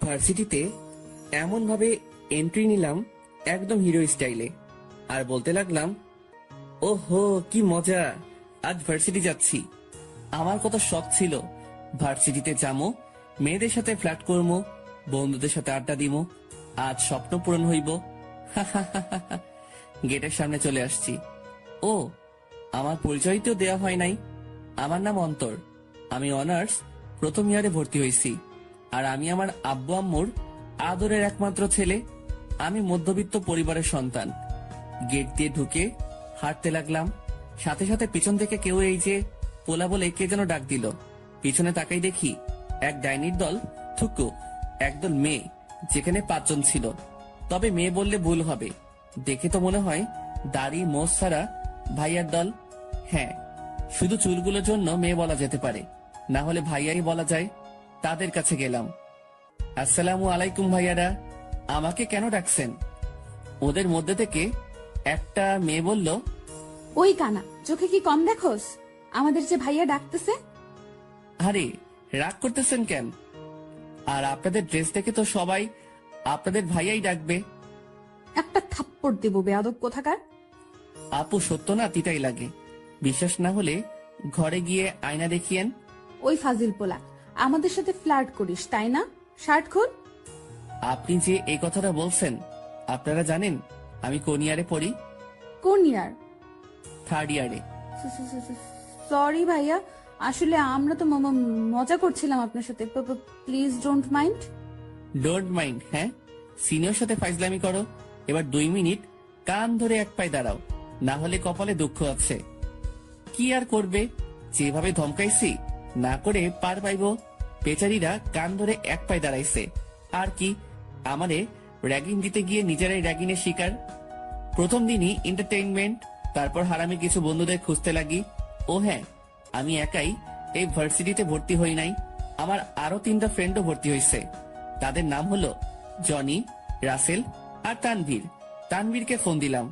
ভার্সিটিতে এমন ভাবে এন্ট্রি নিলাম একদম হিরো স্টাইলে, আর বলতে লাগলাম, ওহো কি মজা, আজ ভার্সিটি যাচ্ছি। আমার কত শখ ছিল ভার্সিটিতে যাবো, মেয়েদের সাথে ফ্ল্যাট করবো, বন্ধুদের সাথে আড্ডা দিব, আজ স্বপ্ন পূরণ হইব। গেটের সামনে চলে আসছি। ও, আমার পরিচয় তো দেওয়া হয় নাই। আমার নাম অন্তর, আমি অনার্স প্রথম ইয়ারে ভর্তি হয়েছি, আর আমি আমার আব্বু আম্মুর আদরের একমাত্র ছেলে। আমি মধ্যবিত্ত পরিবারের সন্তান। গেট দিয়ে ঢুকে হাঁটতে লাগলাম, সাথে সাথে পিছন থেকে কেউ এই যে পোলা বলে কে যেন ডাক দিল। পিছনে তাকাই দেখি এক ডাইনির দল, থুকু একদল মেয়ে, যেখানে 5 জন ছিল। তবে মেয়ে বললে ভুল হবে, দেখে তো মনে হয় দাড়ি মোষ ছাড়া ভাইয়ার দল। হ্যাঁ, শুধু চুলগুলোর জন্য মেয়ে বলা যেতে পারে, না হলে ভাইয়াই বলা যায়। তাদের কাছে গেলাম। আসসালামু আলাইকুম ভাইয়ারা, আমাকে কেন ডাকছেন? ওদের মধ্যে থেকে একটা মেয়ে বলল, ওই কানা, চোখে কি কম দেখোস? আমাদের যে ভাইয়া ডাকতেছে। আরে রাগ করতেছেন কেন? আর আপনাদের ড্রেস দেখে তো সবাই আপনাদের ভাইয়াই ডাকবে। একটা থাপ্পড় দেব বেয়াদব কোথাকার। আপু সত্য না তিতাই লাগে, বিশ্বাস না হলে ঘরে গিয়ে আয়না দেখিয়েন। ওই ফাজিল পোলা, আমাদের সাথে ফ্লার্ট করিস তাই না? শার্ট খোল। আপনি যে এই কথাটা বলছেন, আপনারা জানেন আমি কোন ইয়ারে পড়ি? কোন ইয়ার? 3rd ইয়ারে। সরি ভাইয়া, আসলে আমরা তো মজা করছিলাম আপনার সাথে। Please don't mind. Don't mind? হ্যাঁ, সিনিয়র সাথে ফাইজলামি করো। এবার 2 মিনিট কান ধরে এক পায়ে দাঁড়াও, না হলে কপালে দুঃখ আছে। কি আর করবে, যেভাবে ধমকাইছি না করে পার পাইব। বেচারীরা কান ধরে এক পায়ে দাঁড়াইছে, আর কি আমারে র্যাগিং দিতে গিয়ে নিজেরাই র্যাগিংয়ের শিকার। প্রথম দিনই এন্টারটেইনমেন্ট, তারপর হারামি কিছু বন্ধুদের খুঁজতে লাগি। ও হ্যাঁ, আমি একাই এই ভার্সিটিতে ভর্তি হই নাই, আমার আরো 3টা ফ্রেন্ডও ভর্তি হয়েছে। তাদের নাম হলো জনি, রাসেল আর তানভীর। তানভীরকে ফোন দিলাম,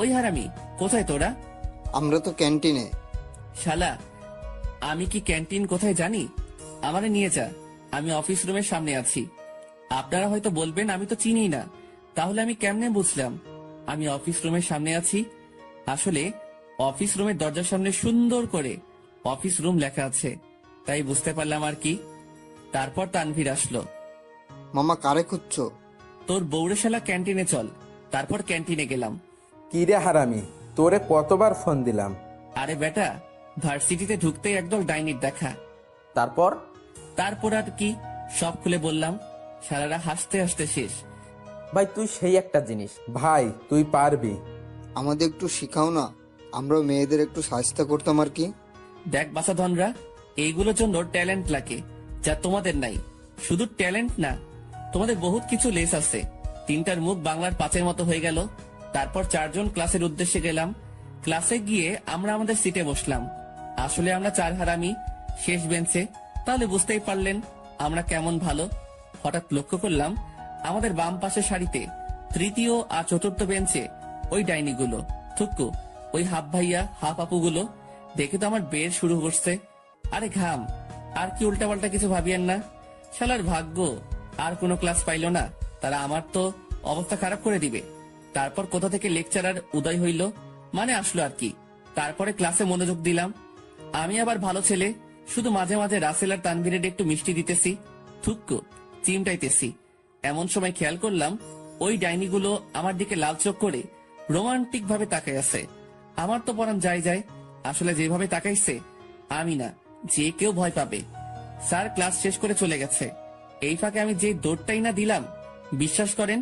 ওই হারামি কোথায় তোরা? আমরা তো ক্যান্টিনে। শালা, আমি কি ক্যান্টিন কোথায় জানি? আমারে নিয়ে যা, আমি অফিস রুমের সামনে আছি। আপনারা হয়তো বলবেন আমি তো চিনি না, তাহলে আমি কেমনে বুঝলাম আমি অফিস রুমের সামনে আছি? আসলে অফিস রুমের দরজার সামনে সুন্দর করে অফিস রুম লেখা আছে, তাই বুঝতে পারলাম আর কি। তারপর তানভীর আসলো। মামা কারে খুঁজছো? তোর বউরে শালা ক্যান্টিনে চল। তারপর ক্যান্টিনে গেলাম। কিরে হারামি, তোরে কতবার ফোন দিলাম। আরে বেটা, ভার্সিটিতে ঢুকতেই একদল ডাইনির দেখা। তারপর? তারপর আর কি, সব খুলে বললাম। সারারা হাসতে হাসতে শেষ। ভাই তুই সেই একটা জিনিস, ভাই তুই পারবি। আমাদের একটু শিখাও না, আমরা মেয়েদের একটু সাহায্য করতাম আর কি। দেখ বাসাধনরা, এইগুলোর জন্য ট্যালেন্ট লাগে, যা তোমাদের নাই। শুধু ট্যালেন্ট না, তোমাদের বহুত কিছু লেস আছে। 3টার মুখ বাংলার 5-এর মতো হয়ে গেল। তারপর 4 জন ক্লাসের উদ্দেশ্যে গেলাম। ক্লাসে গিয়ে আমরা আমাদের সিটে বসলাম। আসলে আমরা 4 হারামি, শেষ বেঞ্চে। তাহলে বুঝতেই পারলেন আমরা কেমন ভালো। হঠাৎ লক্ষ্য করলাম আমাদের বাম পাশের সারিতে 3য় আর 4র্থ বেঞ্চে ওই ডাইনিগুলো, থুক্কু, ওই হাফ ভাইয়া হাফ আপুগুলো। দেখে তো আমার বের শুরু করছে। আরে ঘাম, আর কি উল্টাপাল্টা কিছু ভাবিয়েন না। শালার ভাগ্য আর কোনো ক্লাস পাইলো না, তারা আমার তো অবস্থা খারাপ করে দিবে। তারপর কোথা থেকে লেকচারার উদয় হইল, মানে আসলো আর কি। তারপরে ক্লাসে মনোযোগ দিলাম। আমি আবার ভালো ছেলে, শুধু মাঝে মাঝে রাসেল আর তানভীরের একটু মিষ্টি দিতেছি, থুক্কু চিমটাইতেছি। এমন সময় খেয়াল করলাম ওই ডাইনিগুলো আমার দিকে লাল চোখ করে রোমান্টিক ভাবে তাকাই আছে। আমার তো পরান যায় যায়, আসলে যেভাবে তাকাইছে আমি না, যে কেউ ভয় পাবে। স্যার ক্লাস শেষ করে চলে গেছে। এই ফাঁকে আমি যে দৌড়টাই না দিলাম, বিশ্বাস করেন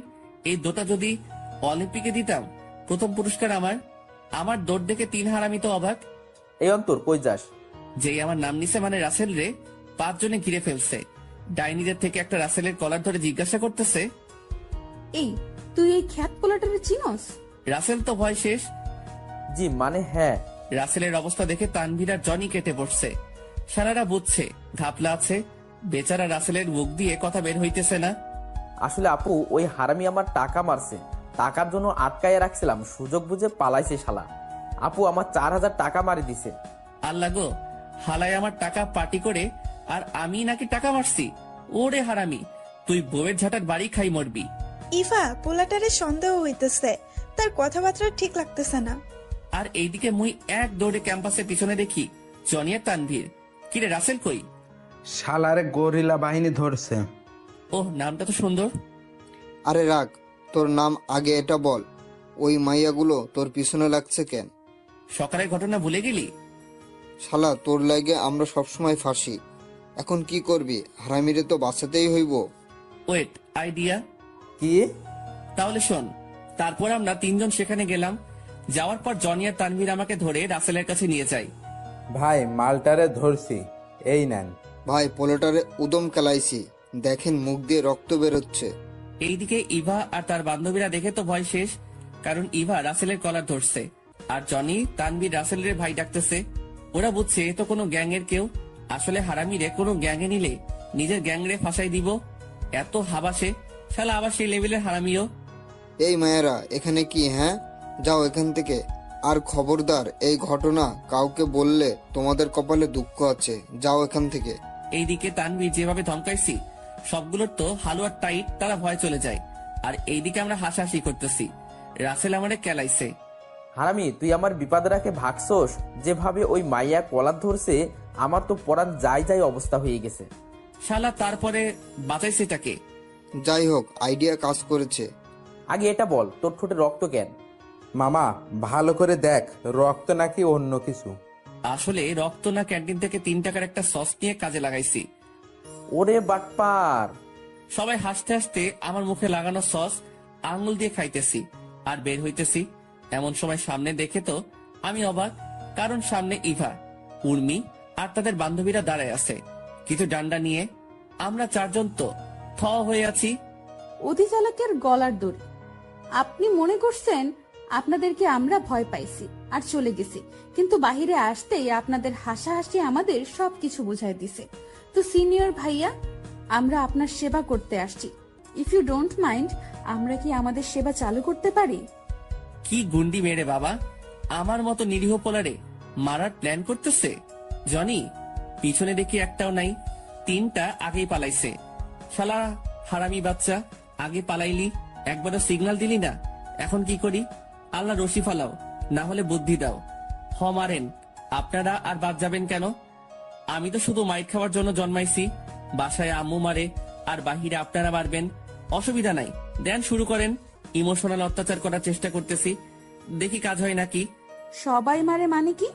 এই দৌড়টা যদি অলিম্পিকে দিতাম, প্রথম পুরস্কার আমার। আমার দৌড় দেখে 3 হারামি তো অবাক। এই অন্তর কই যাস? যেই আমার নাম নিছে মানে রাসেল রে, 5 জনে ঘিরে ফেলছে। ডাইনিদের থেকে একটা রাসেলের কলার ধরে জিজ্ঞাসা করতেছে, এই তুই এই খ্যাত পোলাটারে চিনস? রাসেল তো ভয় শেষ। জি মানে হ্যাঁ। রাসেলের অবস্থা দেখে তানভীর আর জনি কেটে পড়ছে। সারারা বুঝছে ঘাপলা আছে। বেচারা রাসেলের মুখ দিয়ে কথা বের হইতেছে না। আসলে আপু ওই হারামি আমার টাকা মারছে, টাকার জন্য আটকাইয়া রাখছিলাম, সুযোগ বুঝে পালাইছে শালা। আপু আমার 4000 টাকা মারি দিছে। আল্লাহ গো, হালায় আমার টাকা পার্টি করে আর আমি নাকি টাকা মারছি? ওরে হারামি, তুই বউয়ের ঝাঁটার বাড়ি খাই মরবি। ইভা, পোলাটারে সন্দেহ হইতেছে, তার কথাবার্তা ঠিক লাগতেছে না। আর এইদিকে মুই এক দৌড়ে ক্যাম্পাসের পিছনে দেখি জনি আর তানভীর। কিরে রাসেল কই? শালারে গরিলা বাহিনী ধরছে। ওহ, নামটা তো সুন্দর। আরে রাখ, তোর নাম আগে এটা বল। ওই মাইয়াগুলো তোর পিছনে লাগছে কেন? সকালের ঘটনা ভুলে গেলি? শালা, তোর লাগে আমরা সবসময় ফাঁসি। এখন কি করবি? হারামিরে তো বাঁচাতেই হইব। Wait, idea. কি? তাহলে শোন, তারপর আমরা তিনজন সেখানে গেলাম। যাওয়ার পর জনি আর তানভীর আমাকে ধরে রাসেলের কাছে নিয়ে যায়। ভাই মালটারে ধরছি, এই নেন। ভাই, পোলোটারে উদম কেলাইছি, দেখেন মুখ দিয়ে রক্ত বেরোচ্ছে। এইদিকে ইভা আর তার বান্ধবীরা দেখে তো ভয় শেষ, কারণ ইভা রাসেলের কলার ধরছে আর জনি তানভীর রাসেলের ভাই ডাকতেছে। ওরা বুঝছে এ তো কোনো গ্যাং এর কেউ। আসলে হারামিরে কোনো গ্যাংয়ে নিলে নিজের গ্যাংরে ফাঁসাই দিব। এত হাবাসে, শালা আবার সেই লেভেলের হারামিও। এই মায়েরা এখানে কি? হ্যাঁ, যাও এখান থেকে। আর খবরদার, এই ঘটনা কাউকে বললে তোমাদের কপালে দুঃখ আছে। যাও এখান থেকে। এইদিকে তানভীর যেভাবে ধমকাইছি, সবগুলোর তো হালুয়ার টাইট, তারা ভয় চলে যায়। আর এইদিকে আমরা হাসাহাসি করতেছি। রাসেল আমারে কেলাইছে। হারামি, তুই আমার বিপদে রাখে ভাগছোস। যেভাবে ওই মাইয়া কলার ধরছে, আমার তো পরাণ যাই অবস্থা হয়ে গেছে। শালা তারপরে বাঁচাইছে তাকে। যাই হোক, আইডিয়া কাজ করেছে। আগে এটা বল, তোর ঠোঁটে রক্ত কেন? মামা ভালো করে দেখ, রক্ত নাকি অন্য কিছু। আসলে রক্ত না, ক্যান্টিন থেকে 3 টাকার একটা সস নিয়ে কাজে লাগাইছি। ওরে বাটপার! সবাই হাসতে হাসতে আমার মুখে লাগানো সস আঙুল দিয়ে খাইতেছি আর বের হইতেছি। এমন সময় সামনে দেখে তো আমি অবাক, কারণ সামনে ইভা, উর্মি আর তাদের বান্ধবীরা দাঁড়ায় আছে কিছু ডান্ডা নিয়ে। আমরা 4 জন তো থ হয়ে আছি। অধিচালকের গলার দড়ি। আপনি মনে করছেন আপনাদেরকে আমরা ভয় পাইছি আর চলে গেছি, কিন্তু বাহিরে আসতেই আপনাদের হাসাহাসি আমাদের সবকিছু বুঝাই দিছে। তো সিনিয়র ভাইয়া, আমরা আপনার সেবা করতে আসছি। ইফ ইউ ডোন্ট মাইন্ড, আমরা কি আমাদের সেবা চালু করতে পারি? কি গুন্ডি মেরে বাবা, আমার মতো নিরীহ পোলারে মারার প্ল্যান করতেছে। জনি, পিছনে দেখি একটাও নাই, 3টা আগেই পালাইছে। শালা হারামি বাচ্চা, আগে পালাইলি, একবারও সিগন্যাল দিলি না। এখন কি করি? আল্লাহ রশি ফালাও, না হলে বুদ্ধি দাও। মারেন আপনারা, আর বাদ যাবেন কেন? আমি তো শুধু মাইর খাওয়ার জন্য জন্মাইছি। বাসায় আম্মু মারে আর বাহিরে আপনারা মারবেন, অসুবিধা নাই, দেন শুরু করেন। ইমোশনাল অত্যাচার করার চেষ্টা করতেছি, দেখি কাজ হয় নাকি। সবাই মারে মানে কি?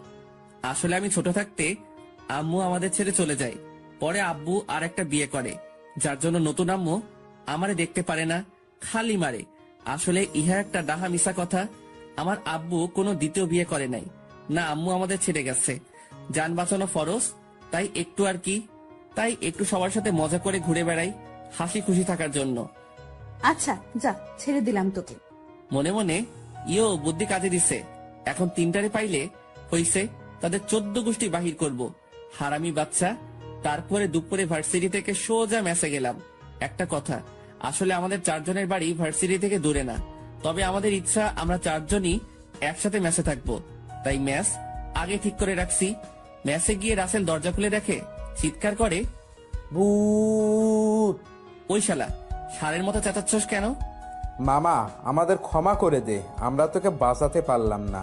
আসলে আমি ছোট থাকতে আম্মু আমাদের ছেড়ে চলে যায়। পরে আব্বু আর একটা বিয়ে করে, যার জন্য নতুন আম্মু আমারে দেখতে পারে না, খালি মারে। আসলে ইহা একটা ডাহা মিশা কথা। আমার আব্বু কোনো দ্বিতীয় বিয়ে করে নাই, না আম্মু আমাদের ছেড়ে গেছে। যান বাঁচানো ফরজ, তাই একটু আর কি, তাই একটু সবার সাথে মজা করে ঘুরে বেড়াই, হাসি খুশি থাকার জন্য। আচ্ছা যা, ছেড়ে দিলাম তোকে। মনে মনে বুদ্ধি কাজে দিছে। এখন 3টারে পাইলে হইছে, তাদের 14 গোষ্ঠী বাহির করব। হারামি বাচ্চা। তারপরে দুপুরে ভার্সিটি থেকে সোজা মেসে গেলাম। একটা কথা, আসলে আমাদের 4 জনের বাড়ি ভার্সিটি থেকে দূরে না, তবে আমাদের ইচ্ছা আমরা 4 জনই একসাথে মেসে থাকবো। তাই মেস আগে ঠিক করে রাখছি। মেসে গিয়ে রাসেল দরজা খুলে দেখে, চিৎকার করে, ভূত! ওই শালা সারের মতো চেঁচাচ্ছস কেন? মামা আমাদের ক্ষমা করে দে, আমরা তোকে বাঁচাতে পারলাম না।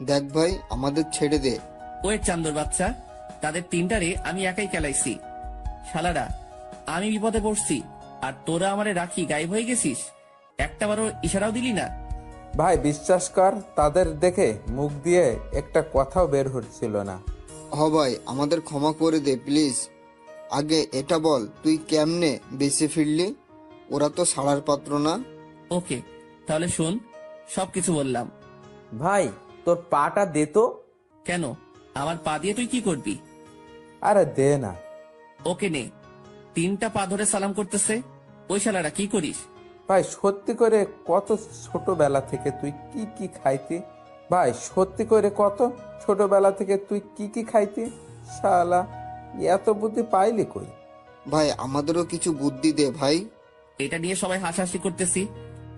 দেখ ভাই, আমাদের ছেড়ে দে। ওই চান্দর বাচ্চা, তাদের 3টারে আমি একাই খেলাইছি। শালারা, আমি বিপদে পড়ছি আর তোরা আমারে রাখি গায়েব হয়ে গেছিস, একটাবারও ইশারাও দিলি না। ভাই বিশ্বাস কর, তাদের দেখে মুখ দিয়ে একটা কথাও বের হচ্ছিল না। ভাই, আমাদের ক্ষমা করে দে প্লিজ। আগে এটা বল, তুই কেমনে বেঁচে ফিরলি? ওরা তো ছাড়ার পাত্র না। ওকে, তাহলে শোন, সবকিছু বললাম। ভাই, তোর পাটা দে তো। কেন, আমার পা দিয়ে তুই কি করবি? আরে দে না। ওকে নে। 3টা পা ধরে সালাম করতেছে। ওই শালারা কি করিস? ভাই সত্যি করে কত ছোটবেলা থেকে তুই কি কি খাইতি? ভাই সত্যি করে কত ছোটবেলা থেকে তুই কি কি খাইতি? শালা এত বুদ্ধি পাইলি কই? ভাই, আমাদেরও কিছু বুদ্ধি দে ভাই। এটা নিয়ে সবাই হাসাহাসি করতেছি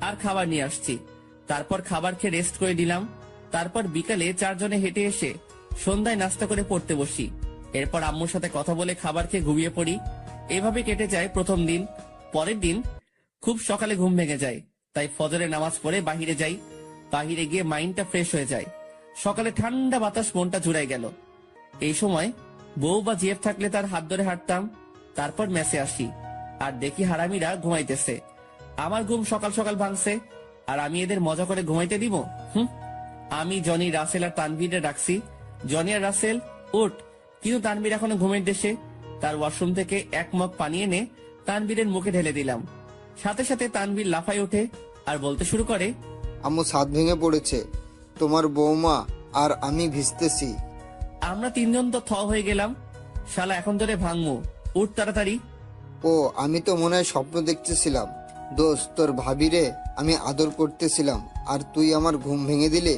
আর খাবার নিয়ে আসছি। তারপর খাবার খেয়ে রেস্ট করে দিলাম। তারপর বিকালে 4 জনে হেঁটে এসে সন্ধ্যায় নাস্তা করে পড়তে বসি। এরপর আম্মুর সাথে কথা বলে খাবার খেয়ে ঘুমিয়ে পড়ি। এভাবে কেটে যায় প্রথম দিন। পরের দিন খুব সকালে ঘুম ভেঙে যায়, তাই ফজরের নামাজ পড়ে বাহিরে যাই। বাহিরে গিয়ে মাইন্ডটা ফ্রেশ হয়ে যায়। সকালে ঠান্ডা বাতাস মনটা জুড়াই গেল। এই সময় বউ বা জিএফ থাকলে তার হাত ধরে হাঁটতাম। তারপর মেসে আসি আর দেখি হারামিরা ঘুমাইতেছে। আমার ঘুম সকাল সকাল ভাঙছে, আর আমি এদের মজা করে ঘুমাইতে দিব? আমি জনি, রাসেল আর তানভীরে ডাকছি, জনি আর রাসেল উঠ। কিন্তু তানভীর এখনো ঘুমের দেশে। তার ওয়াশরুম থেকে এক মগ পানি এনে তানভীরের মুখে ঢেলে দিলাম। সাথে সাথে তানভীর লাফাই ওঠে আর বলতে শুরু করে, আম্মু ছাদ ভেঙে পড়েছে, তোমার বৌমা আর আমি ভিজতেছি। আমরা তিনজন তো থ হয়ে গেলাম। শালা এখন ধরে ভাঙমু, উঠ তাড়াতাড়ি। ও আমি তো মনে হয় স্বপ্ন দেখতেছিলাম। দোস্ত, তোর ভাবিরে আমি আদর করতেছিলাম আর তুই আমার ঘুম ভেঙে দিলে।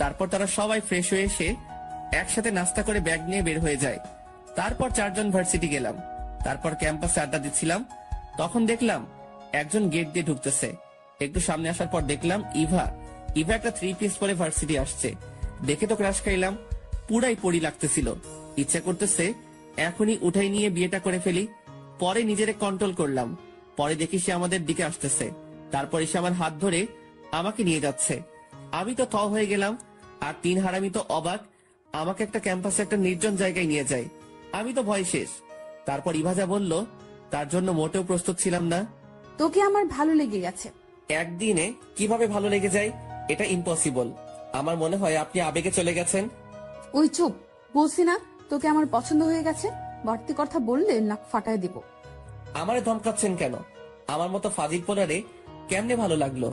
তারপর তারা সবাই ফ্রেশ হয়ে এসে একসাথে নাস্তা করে ব্যাগ নিয়ে বের হয়ে যায়। তারপর চারজন ভার্সিটি গেলাম। তারপর ক্যাম্পাসে আড্ডা দিচ্ছিলাম, তখন দেখলাম একজন গেট দিয়ে ঢুকতেছে। একটু সামনে আসার পর দেখলাম ইভা একটা 3 পিস পরে ভার্সিটি আসছে। দেখে তো ক্রাশ খাইলাম, পুরাই পড়ি লাগতেছিল। ইচ্ছা করতেছে এখনই উঠাই নিয়ে বিয়েটা করে ফেলি। পরে নিজেরে কন্ট্রোল করলাম। পরে দেখি সে আমাদের দিকে আসতেছে। তারপর এসে আমার হাত ধরে আমাকে নিয়ে যাচ্ছে। আমি তো থ হয়ে গেলাম, আর 3 হারামি তো অবাক। আমাকে একটা ক্যাম্পাসে একটা নির্জন জায়গায় নিয়ে যায়। আমি তো ভয় শেষ। তারপর ইভাজা বলল, তার জন্য মোটেও প্রস্তুত ছিলাম না। তোকে আমার ভালো লেগে গেছে। একদিনে কিভাবে ভালো লেগে যায় এটা ইম্পসিবল। আমার মনে হয় আপনি আবেগে চলে গেছেন। ওই চুপ, বলছি না তোকে আমার পছন্দ হয়ে গেছে। বাড়তি কথা বললে নাক ফাটায় দিব। আমারে ধমকাচ্ছেন কেন? আমার মতো ফাজিল পোলারে কেমনে ভালো লাগলো?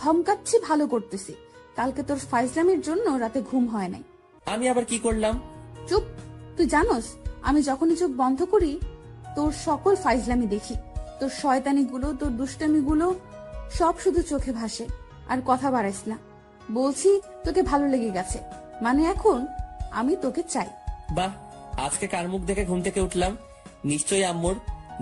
ধমকাচ্ছি ভালো করতেছি। কালকে তোর ফাইজলামির জন্য রাতে ঘুম হয় নাই। আমি আবার কি করলাম? চুপ, তুই জানোস আমি যখনই চোখ বন্ধ করি তোর সকল ফাইজলামি দেখি। তোর শয়তানি গুলো, তোর দুষ্টামি গুলো সব শুধু চোখে ভাসে। আর কথা বাড়াইস না। বলছি তোকে ভালো লেগে গেছে, মানে এখন আমি তোকে চাই। বাহ, আজকে কার মুখ দেখে ঘুম থেকে উঠলাম? নিশ্চয়ই আম্মুর।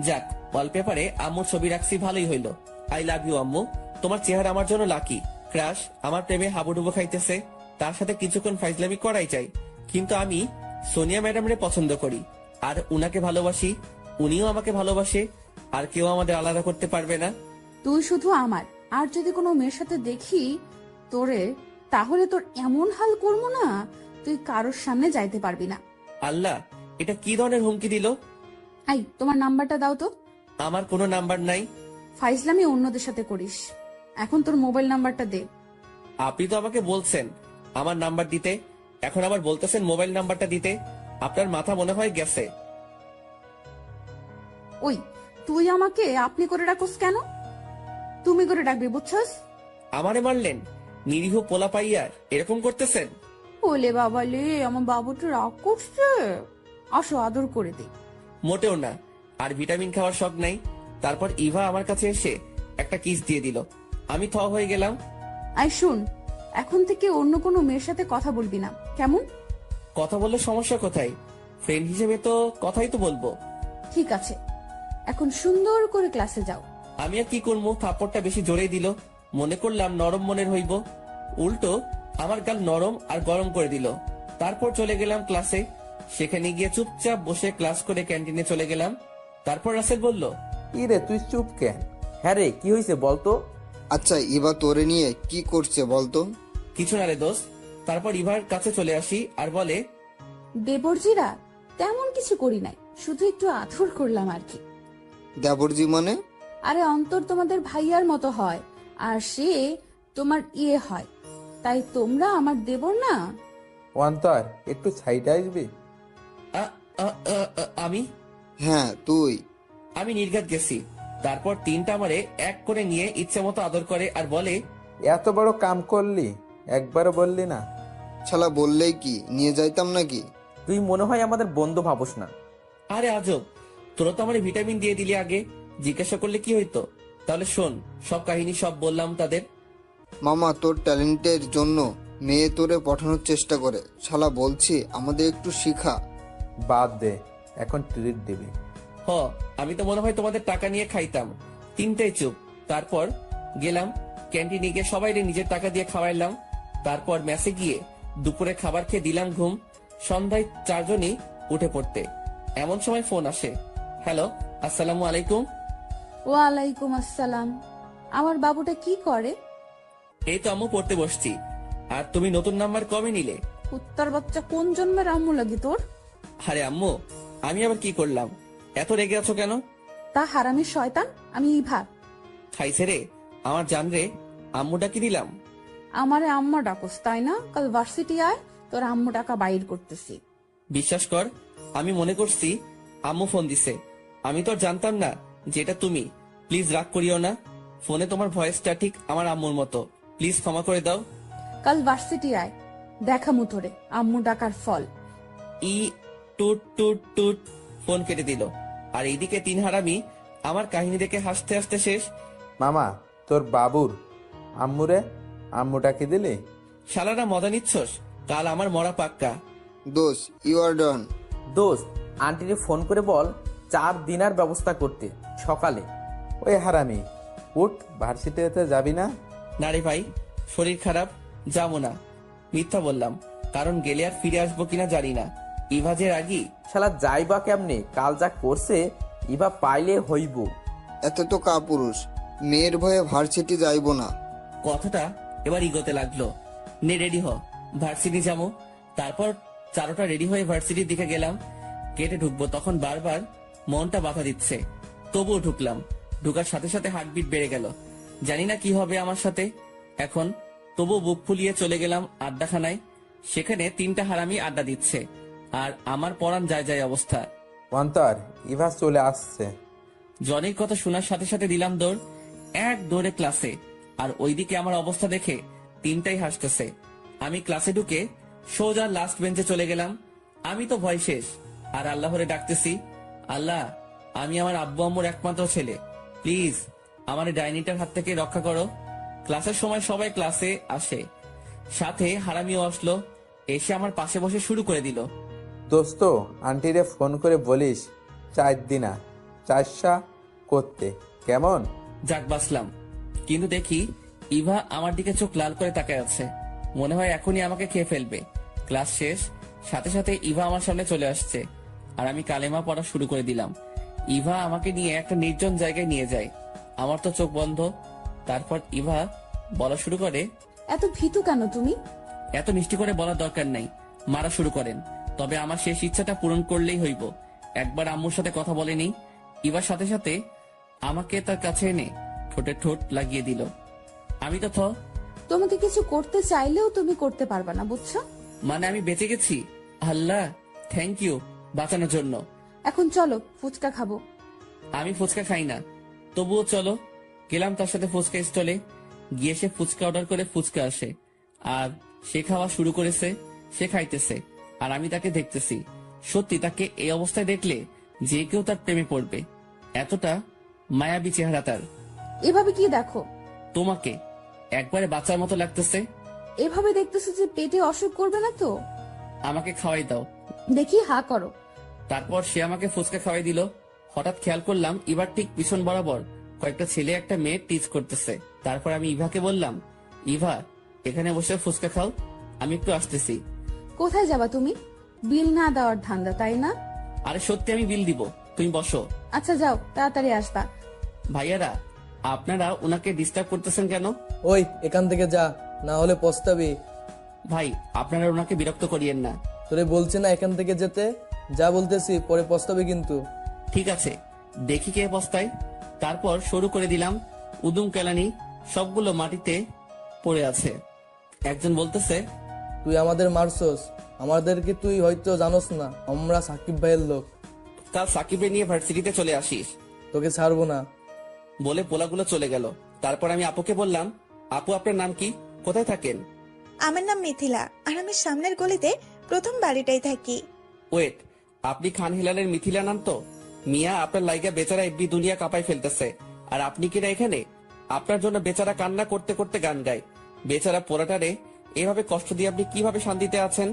যাক, ওয়ালপেপারে আম্মুর ছবি রাখছি, ভালোই হইলো। আই লাভ ইউ আম্মু। তোমার চেহারা আমার জন্য লাকি। ক্রাশ আমার প্রেমে হাবুডুবু খাইতেছে। তার সাথে কিছুক্ষণ ফাইজলামি করাই চাই। কিন্তু আমি সোনিয়া ম্যাডামরে পছন্দ করি, আর উনাকে ভালোবাসি। উনিও আমাকে ভালোবাসে, আর কেউ আমাদের আলাদা করতে পারবে না। তুই শুধু আমার, আর যদি কোনো মেয়ের সাথে দেখি তোরে, তাহলে তোর এমন হাল করবো না তুই কারোর সামনে যাইতে পারবি না। আল্লাহ, এটা কি ধরনের হুমকি দিল? আই, তোমার নাম্বারটা দাও তো। আমার কোনো নাম্বার নাই। ফাইজলামি অন্যদের সাথে করিস। এখন তোর মোবাইল নাম্বারটা দে। আপনি তো আমাকে বলছেন আমার নাম্বার দিতে, এখন আবার বলতেছেন মোবাইল নাম্বারটা দিতে। আপনার মাথা মনে হয় গেছে। ওই, তুই আমাকে আপনি করে ডাকোস কেন? তুমি করে ডাকবি, বুঝছস? আমারে মারলেন? নিরীহ পোলা পাইয়ার এরকম করতেছেন? ওলে বাবা লে, আমার বাবুটা রাগ করছে। আসো আদর করে দে। মোটেও না, আর ভিটামিন খাওয়ার শখ নাই। তারপর ইভা আমার কাছে এসে একটা কিস দিয়ে দিল। আমি থ হয়ে গেলাম। আই শুন, এখন থেকে অন্য কোনো মেয়ের সাথে কথা বলবি না, কেমন? কথা বললে সমস্যা কোথায়? ফ্রেন্ড হিসেবে তো কথাই তো বলবো। ঠিক আছে, এখন সুন্দর করে ক্লাসে যাও। আমি আর কি করবো, থাপ্পড়টা বেশি জোরেই দিল। মনে করলাম নরম মনের হইব, উল্টো আমার গাল নরম আর গরম করে দিল। তারপর চলে গেলাম ক্লাসে। সেখানে গিয়ে চুপচাপ বসে ক্লাস করে ক্যান্টিনে চলে গেলাম। তারপর রাসেল বলল, ইরে তুই চুপ কেন? হ্যাঁ রে, কি হয়েছে বলতো? আচ্ছা, ইভা তোরে নিয়ে কি করছে বলতো? কিছু না রে দোস্ত। তারপর ইভার কাছে চলে আসি আর বলে, দেবরজিরা তেমন কিছু করি নাই, শুধু একটু আদর করলাম আর কি। দেবরজি মানে? আরে অন্তর তোমাদের ভাইয়ার মতো হয়, আর সে তোমার ইয়ে হয়, তাই তোমরা আমার দেবর না। অন্তর, একটু সাইডে আসবি? "আ, আ, আ, আ, আমি হ্যাঁ তুই। আমি নির্ঘাত গেছি। তারপর 3টা আমারে এক করে নিয়ে ইচ্ছে মতো আদর করে আর বলে, এত বড় কাম করলি, একবারও বললি না? শালা বললেই কি নিয়ে যাইতাম নাকি? তুই মনে হয় আমাদের বন্ধু ভাবস না। আরে আজব, তোরা তো আমার ভিটামিন দিয়ে দিলি আগে, জিজ্ঞাসা করলে কি হইতো? তাহলে শোন, সব কাহিনী সব বললাম তাদের। মামা, তোর ট্যালেন্টের জন্য মেয়ে তোরে পাঠানোর চেষ্টা করে। শালা বলছি আমাদের একটু শিখা। বাদ দে, এখন ট্রিট দিবি। হ, আমি তো মনে হয় তোমাদের টাকা নিয়ে খাইতাম। 3টাই চুপ। তারপর গেলাম ক্যান্টিনে গিয়ে সবাইরে নিজের টাকা দিয়ে খাওয়াইলাম। তারপর মেসে গিয়ে দুপুরে খাবার খেয়ে দিলাম ঘুম। সন্ধ্যায় 4জনই উঠে পড়তে। এমন সময় ফোন আসে। হ্যালো, আসসালামু আলাইকুম। ওয়ালাইকুম আসসালাম। আমার বাবুটা কি করে? এই তো আম্মু পড়তে বসছি। আর তুমি নতুন নাম্বার কবে নিলে? কুত্তার বাচ্চা, কোন জন্মের আম্মু লাগি তোর? আরে আম্মু, আমি আবার কি করলাম? এত রেগে আছো কেন? তা হারামির শয়তান, আমি ইভা। খাইছে রে আমার জান রে, আম্মু ডাকি দিলাম। আমারে আম্মা ডাকস তাই না? কাল ভার্সিটি আয়, তোর আম্মু টাকা বাইর করতেছি। বিশ্বাস কর, আমি মনে করছি আম্মু ফোন দিছে। আমি তো আর জানতাম না যেটা তুমি। প্লিজ রাগ করিও না। ফোনে তোমার ভয়েসটা ঠিক আমার আম্মুর মতো। প্লিজ ক্ষমা করে দাও। কাল ভার্সিটি আয়, দেখামু তোরে আম্মু ডাকার ফল। ই টুট টুট টুট, ফোন কেটে দিল। আর এইদিকে তিন হারামি আমার কাহিনী দেখে হাসতে হাসতে শেষ। মামা, তোর বাবুর আম্মুরে আম্মুটাকে দিলি? শালারা মজা নিচ্ছস? কাল আমার মরা পাক্কা। দোষ, ইউ আর ডান। দোস্ত, আন্টিরে ফোন করে বল 4 দিনার ব্যবস্থা করতে সকালে। ওই হারামি, উঠ, ভার্সিটিতে যাবি না? না রে ভাই, শরীর খারাপ, যাবো না। মিথ্যা বললাম, কারণ গেলে আর ফিরে আসবো কিনা জানি না। ইভাজের আগি শালা যাইবা কেমনে? কাল যা করছে ইবা পাইলে হইব। এত তো কাপুরুষ, মেয়ের ভয়ে ভার্সিটি যাইব না। কথাটা এবার ইগোতে লাগলো। নে রেডি হ, ভার্সিটি যাবো। তারপর চারোটা রেডি হয়ে ভার্সিটির দিকে গেলাম। গেটে ঢুকবো, তখন বারবার মনটা বাধা দিচ্ছে। তবুও ঢুকলাম। ঢুকার সাথে সাথে হার্টবিট বেড়ে গেল। জানি না কি হবে আমার সাথে এখন। তবু বুক ফুলিয়ে চলে গেলাম আড্ডাখানায়। সেখানে তিনটা হারামি আড্ডা দিচ্ছে, আর আমার পরাণ যায় যায় অবস্থা। অন্তর, ইভা চলে আসছে। জনির কথা শোনার সাথে সাথে দিলাম দৌড়। এক দৌড়ে ক্লাসে। আর ওইদিকে আমার অবস্থা দেখে তিনটাই হাসতেছে। আমি ক্লাসে ঢুকে সোজা লাস্ট বেঞ্চে চলে গেলাম। আমি তো ভয় শেষ, আর আল্লাহরে ডাকতেছি, আল্লাহ, আমি আমার আব্বু আম্মুর একমাত্র ছেলে, প্লিজ আমার এই ডাইনিটার হাত থেকে রক্ষা করো। ক্লাসের সময় সবাই ক্লাসে আসে, সাথে হারামিও আসলো। এসে আমার পাশে বসে শুরু করে দিল। দোস্ত, আন্টিরে ফোন করে বলিস 4 দিনা 400 করতে, কেমন? যাক বাসলাম। কিন্তু দেখি ইভা আমার দিকে চোখ লাল করে তাকায় আছে। মনে হয় এখনই আমাকে খেয়ে ফেলবে। ক্লাস শেষ, সাথে সাথে ইভা আমার সামনে চলে আসছে, আর আমি কালেমা পড়া শুরু করে দিলাম। ইভা আমাকে নিয়ে একটা নির্জন জায়গায় নিয়ে যায়। আমার তো চোখ বন্ধ। তারপর ইভা বলা শুরু করে। এত ভীতু কেন তুমি? এত মিষ্টি করে বলার দরকার নাই, মারা শুরু করেন। তবে আমার শেষ ইচ্ছাটা পূরণ করলেই হইব। একবার আম্মুর সাথে কথা বলেনি। ইভার সাথে সাথে আমাকে তার কাছে এনে ঠোঁটে ঠোঁট লাগিয়ে দিল। আমি তো তোমাকে কিছু করতে চাইলেও তুমি করতে পারবা না, বুঝছো? মানে আমি বেঁচে গেছি। আল্লাহ, থ্যাংক ইউ বাঁচানোর জন্য। এখন চলো ফুচকা খাবো। আমি ফুচকা খাই না, তবুও চলো। গেলাম তার সাথে ফুচকা স্টলে। গিয়ে সে ফুচকা অর্ডার করে ফুচকা আসে, আর সে খাওয়া শুরু করেছে। সে খাইতেছে, আর আমি তাকে দেখতেছি। সত্যি তাকে এই অবস্থায় দেখলে যে কেউ তার প্রেমে পড়বে, এতটা মায়াবী চেহারা তার। এভাবে কি দেখো? তোমাকে একবারে বাচ্চার মতো লাগতেছে। এভাবে দেখতেছো যে পেটে অসুখ করবে না তো? আমাকে খাওয়াই দাও। দেখি হা করো। তারপর সে আমাকে ফুচকা খাওয়াই দিল। হঠাৎ খেয়াল করলাম এবার ঠিক পিছন বরাবর কয়েকটা ছেলে একটা মেয়ে টিচ করতেছে। তারপর আমি ইভাকে বললাম, ইভা, এখানে বসে ফুচকা খাও, আমি একটু আসতেছি। কোথায় যাবা তুমি? বিল না দেওয়ার ধান্দা, তাই না? আরে সত্যি আমি বিল দিব, তুমি বসো। আচ্ছা যাও, তাড়াতাড়ি আসবা। ভাইয়ারা, আপনারা ওনাকে ডিস্টার্ব করতেছেন কেন? ওই এখান থেকে যা, না হলে পস্তাবি। ভাই, আপনারা ওনাকে বিরক্ত করিয়েন না। তোরে বলছি না এখান থেকে যেতে? যা বলতেছি, পরে পস্তাবি কিন্তু। ঠিক আছে, দেখি কে বস্তায়। তারপর শুরু করে দিলাম। উদুম কেলানি সবগুলো মাটিতে পড়ে আছে। একজন বলতেছে, তুই আমাদের মারছস, আমাদেরকে তুই হয়তো জানোস না, আমরা সাকিব ভাইয়ের লোক। কাল সাকিবে নিয়ে ভার্সিটিতে চলে আসিস। তোকে ছাড়বো না। বলে পোলাগুলো চলে গেল। তারপর আমি আপুকে বললাম, আপু, আপনার নাম কি, কোথায় থাকেন? আমার নাম মিথিলা, আর আমি সামনের গলিতে প্রথম বাড়িটাই থাকি। ওয়েট, আপনি খান হিলালের মিথিলা নাম তো? মিয়া, আপনার লাইগা বেচারা এফবি দুনিয়া কাঁপাই ফেলতেছে, আর আপনি কিনা এখানে? আপনার জন্য বেচারা কান্না করতে করতে গান গায়। বেচারা পোড়াটারে এভাবে কষ্ট দিয়ে আপনি কিভাবে শান্তিতে আছেন?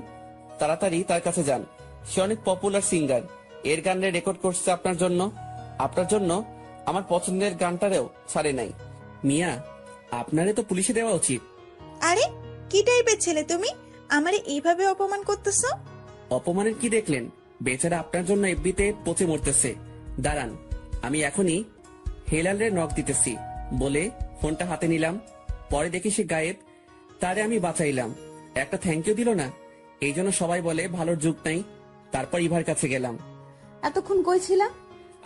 তাড়াতাড়ি তার কাছে যান, সে অনেক পপুলার সিঙ্গার। এর গানের রেকর্ড করছে আপনার জন্য। আপনার জন্য আমার পছন্দের গানটারেও ছাড়ে নাই। মিয়া, আপনারে তো পুলিশে দেওয়া উচিত। আরে কি টাইপের ছেলে তুমি, আমারে এইভাবে অপমান করতেছো? অপমানের কি দেখলেন? বেচারা আপনার জন্য এফবিতে পচে মরতেছে। দাঁড়ান, আমি এখনই হেলালের নক দিতেছি বলে ফোনটা হাতে নিলাম। পরে দেখি সে গায়েব। তারে আমি বাঁচাইলাম, একটা থ্যাংক ইউ দিল না। এই জন্য সবাই বলে ভালোর যুগ নাই। তারপর ইভার কাছে গেলাম। এতক্ষণ কই ছিলাম?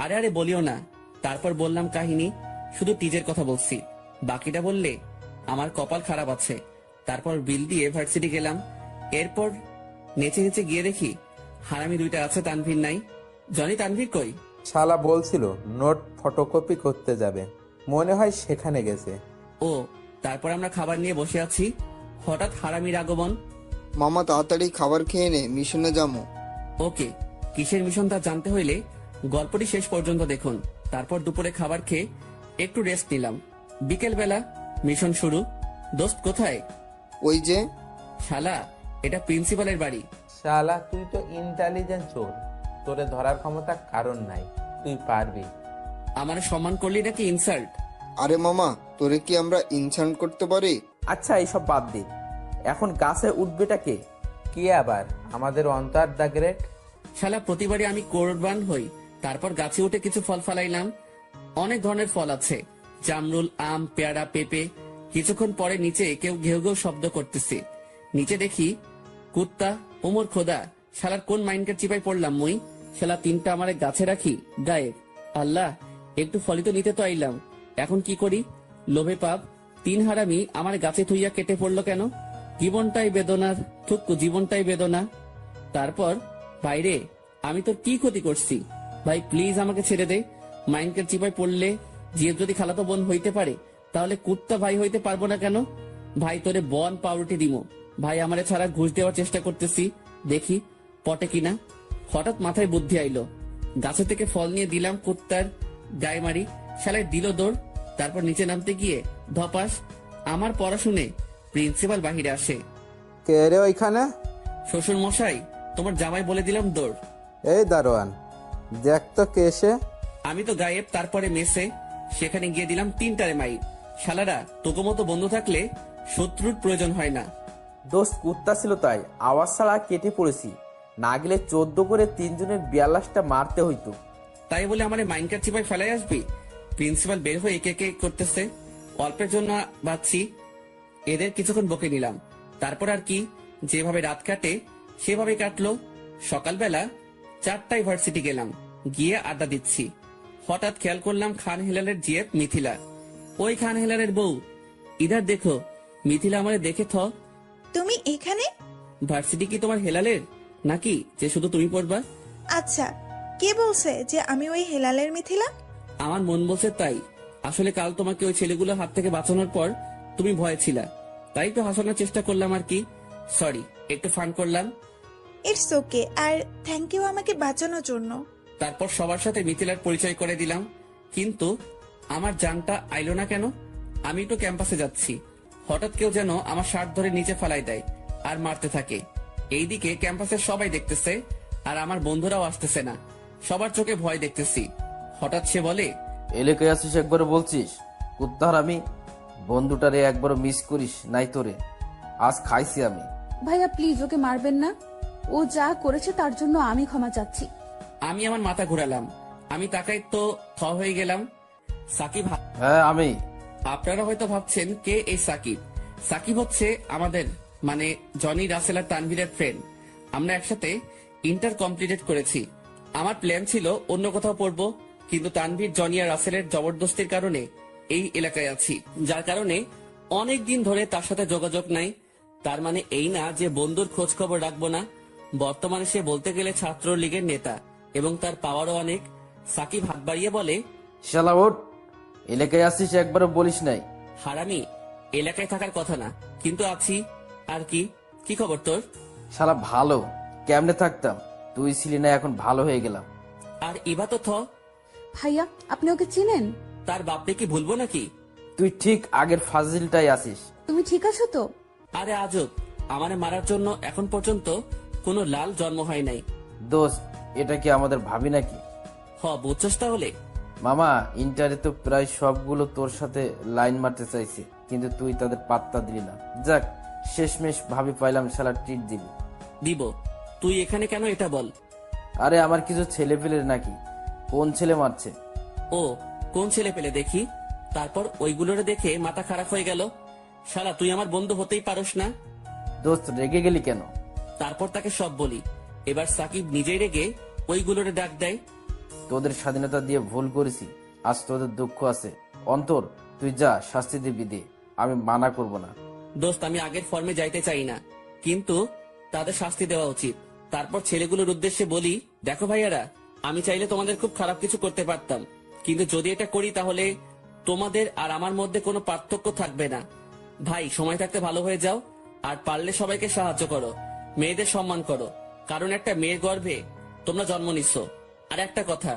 আরে আরে বলিও না। তারপর বললাম কাহিনী, শুধু টিজের কথা বলছি, বাকিটা বললে আমার কপাল খারাপ আছে। তারপর বিল দিয়ে ভার্সিটি গেলাম। এরপর নেচে নেচে গিয়ে দেখি হারামি দুইটা আছে, তানভীর নাই। জনি, তানভীর কই? শালা বলছিল নোট ফটোকপি করতে যাবে, মনে হয় সেখানে গেছে। ও, তারপর আমরা খাবার নিয়ে বসে আছি, হঠাৎ হারামির আগমন। মামা তাড়াতাড়ি খাবার খেয়ে নে, মিশনে যাবো। ওকে, কিসের মিশন তা জানতে হইলে গল্পটি শেষ পর্যন্ত দেখুন। তারপর দুপুরে খাবার খেয়ে একটু রেস্ট নিলাম। বিকেল বেলা মিশন শুরু। দোস্ত কোথায়? ওই যে। শালা, এটা প্রিন্সিপালের বাড়ি। শালা তুই তো ইন্টেলিজেন্ট চোর, তোরে ধরার ক্ষমতা কারণ নাই, তুই পারবি। আমার সম্মান করলি নাকি ইনসাল্ট? আরে মামা, তোরে কি আমরা ইনসাল্ট করতে পারি? আচ্ছা এইসব বাদ দিন, এখন গাছে উঠবেটা কে? কি আবার আমাদের অন্তর দা গ্রেট? শালা, প্রতিবারই আমি কোরবান হই। তারপর গাছে উঠে কিছু ফল ফালাইলাম। অনেক ধরনের ফল আছে, জামরুল, আম, পেয়ারা, পেঁপে। কিছুক্ষণ পরে নিচে কেউ ঘেউ ঘেউ শব্দ করতেছে। নিচে দেখি কুত্তা। ওমর খোদা, শালার কোন মাইন্ডের চিপাই পড়লাম মুই? শালা তিনটা আমারে গাছে রাখি, গায়েব। আল্লাহ, একটু ফলিত নিতে তো আইলাম, এখন কি করি? লোভে পাপ। তিন হারামি আমার গাছে থুইয়া কেটে পড়লো কেন? জীবনটাই বেদনার, থুক্কু, জীবনটাই বেদনা। তারপর, ভাইরে, আমি তোর কি ক্ষতি করছি? ভাই প্লিজ আমাকে ছেড়ে দে। মাইন্ডের চিপায় পড়লে জিএফ যদি খালাতো বোন হইতে পারে, তাহলে কুত্তা ভাই হইতে পারবো না কেন? ভাই তোরে বন পাউরুটি দিমো। ভাই আমারে ছাড়া ঘুষ দেওয়ার চেষ্টা করতেছি, দেখি পটে কিনা। হঠাৎ মাথায় বুদ্ধি আইলো, গাছে থেকে ফল নিয়ে দিলাম কুত্তার গায়ে মারি। শালায় দিল দৌড়। তারপর নিচে নামতে গিয়ে ধপাস। আমার পড়াশুনে প্রিন্সিপাল বাহিরে আসে। কে রে ওইখানে? শ্বশুর মশাই, তোমার জামাই বলে দিলাম দৌড়। এই দারোয়ান, দেখ তো কে সে। আমি তো গায়েব। তারপরে মেসে, সেখানে গিয়ে দিলাম তিনটারে মাই। শালারা, তোকে মতো বন্ধু থাকলে শত্রুর প্রয়োজন হয় না। দোস্ত কুত্তা ছিল তাই আওয়াজ ছাড়া কেটে পড়েছি, না গেলে 14 করে 3 জনের 42টা মারতে হইতো। তাই বলে আমার মাইন্ডকার চিপায় ফেলাই আসবি? প্রিন্সিপাল বের হয়ে একে একে করতেছে। অল্পের জন্য বাঁচছি। এদের কিছুক্ষণ বকে নিলাম। তারপর আর কি, যেভাবে রাত কাটে সেভাবে কাটলো। সকালবেলা 4টায় ভার্সিটি গেলাম, গিয়ে আড্ডা দিচ্ছি। হঠাৎ খেয়াল করলাম খান হেলালের জিএফ মিথিলা। ওই খান হেলালের বউ, ইধার দেখো। মিথিলা আমারে দেখে থ। তুমি এখানে? ভার্সিটি কি তোমার হেলালের নাকি যে শুধু তুমি পড়বা? আচ্ছা, কে বলছে যে আমি ওই হেলালের মিথিলা? আমার মন বলছে তাই। আসলে কাল তোমাকে ওই ছেলেগুলোর হাত থেকে বাঁচানোর পর তুমি ভয় ছিলা, তাই তো হাসানোর চেষ্টা করলাম আর কি। সরি, একটু ফান করলাম। ইটস ওকে, আর থ্যাংক ইউ আমাকে বাঁচানোর জন্য। তারপর সবার সাথে মিথিলার পরিচয় করে দিলাম। কিন্তু আমার জানটা আইলো না কেন? আমি তো ক্যাম্পাসে যাচ্ছি, হঠাৎ কেউ যেন আমার শার্ট ধরে নিচে ফালাই দেয় আর মারতে থাকে। এইদিকে ক্যাম্পাসের সবাই দেখতেছে, আর আমার বন্ধুরাও আসতেছে না। সবার চোখে ভয় দেখতেছি। হঠাৎ সে বলে, এলাকায় আসিস একবার বলছিস কুত্তার আমি বন্ধুটারে একবার মিস করিস নাই তোরে, আজ খাইছি আমি। ভাইয়া প্লিজ ওকে মারবেন না, ও যা করেছে তার জন্য আমি ক্ষমা চাচ্ছি। আমি আমার মাথা ঘুরালাম। আমি তাকাই তো থ হয়ে গেলাম। সাকিব। হ্যাঁ আমি। আপনারা হয়তো ভাবছেন কে এই সাকিব। সাকিব হচ্ছে আমাদের মানে জনি, রাসেল আর তানভীরের ফ্রেন্ড। আমরা একসাথে ইন্টার কমপ্লিটেড করেছি। আমার প্ল্যান ছিল অন্য কোথাও পড়বো, কিন্তু তানভীর, জনি আর রাসেলের জবরদস্তির কারণে এই এলাকায় আছি। যার কারণে অনেক দিন ধরে তার সাথে যোগাযোগ নাই। তার মানে এই না যে বন্ধুর খোঁজ খবর রাখবো না। বর্তমানে সে বলতে গেলে ছাত্র লীগের নেতা এবং তার পাওয়ারও অনেক। সাকিব হাত বাড়িয়ে বলে, শালা ওঠ, এলাকায় আসিস একবারও বলিস নাই। হারামি, এলাকায় থাকার কথা না, কিন্তু আছি। আর কি, কি খবর তোর? শালা ভালো, কেমনে থাকতাম, তুই ছিলি না, এখন ভালো হয়ে গেলাম। আর ইবা তো থ। ভাইয়া আপনি ওকে চিনেন? তার বাপরে কি ভুলবো নাকি? তুই ঠিক আগের ফাজিলটাই আসিস। তুমি ঠিক আছো তো? আরে আজব, আমারে মারার জন্য এখন পর্যন্ত কোনো লাল জন্ম হয় নাই। দোস্ত, এটা কি আমাদের ভাবি নাকি? বুঝছস তাহলে? মামা, ইন্টারে তো প্রায় সবগুলো তোর সাথে লাইন মারতে চাইছে, কিন্তু তুই তাদের পাত্তা দিলি না। যাক, শেষমেশ ভাবি পাইলাম, শালা ট্রিট দিবি। দিব। তুই এখানে কেন এটা বল। আরে আমার কিছু ছেলে পেলে নাকি? কোন ছেলে মারছে? ও, কোন ছেলে পেলে দেখি? তারপর ওইগুলোরে দেখে মাথা খারাপ হয়ে গেল। শালা তুই আমার বন্ধু হতেই পারস না। দোস্ত রেগে গেলি কেন? তারপর তাকে সব বলি। এবার সাকিব নিজেই রেগে ওইগুলোরে ডাক দেয়। তোদের স্বাধীনতা দিয়ে ভুল করেছি, আজ তোদের দুঃখ আছে। অন্তর, তুই যা, শাস্তি দিবি দে, আমি মানা করব না। দোস্ত, আমি আগের ফর্মে যাইতে চাই না, কিন্তু তাদের শাস্তি দেওয়া উচিত। তারপর ছেলেগুলোর উদ্দেশ্যে বলি, দেখো ভাইয়ারা, আমি চাইলে তোমাদের খুব খারাপ কিছু করতে পারতাম, কিন্তু যদি এটা করি তাহলে তোমাদের আর আমার মধ্যে কোনো পার্থক্য থাকবে না। ভাই, সময় থাকতে ভালো হয়ে যাও, আর পারলে সবাইকে সাহায্য করো, মেয়েদের সম্মান করো, কারণ একটা মেয়ের গর্ভে তোমরা জন্ম নিচ্ছ। আর একটা কথা,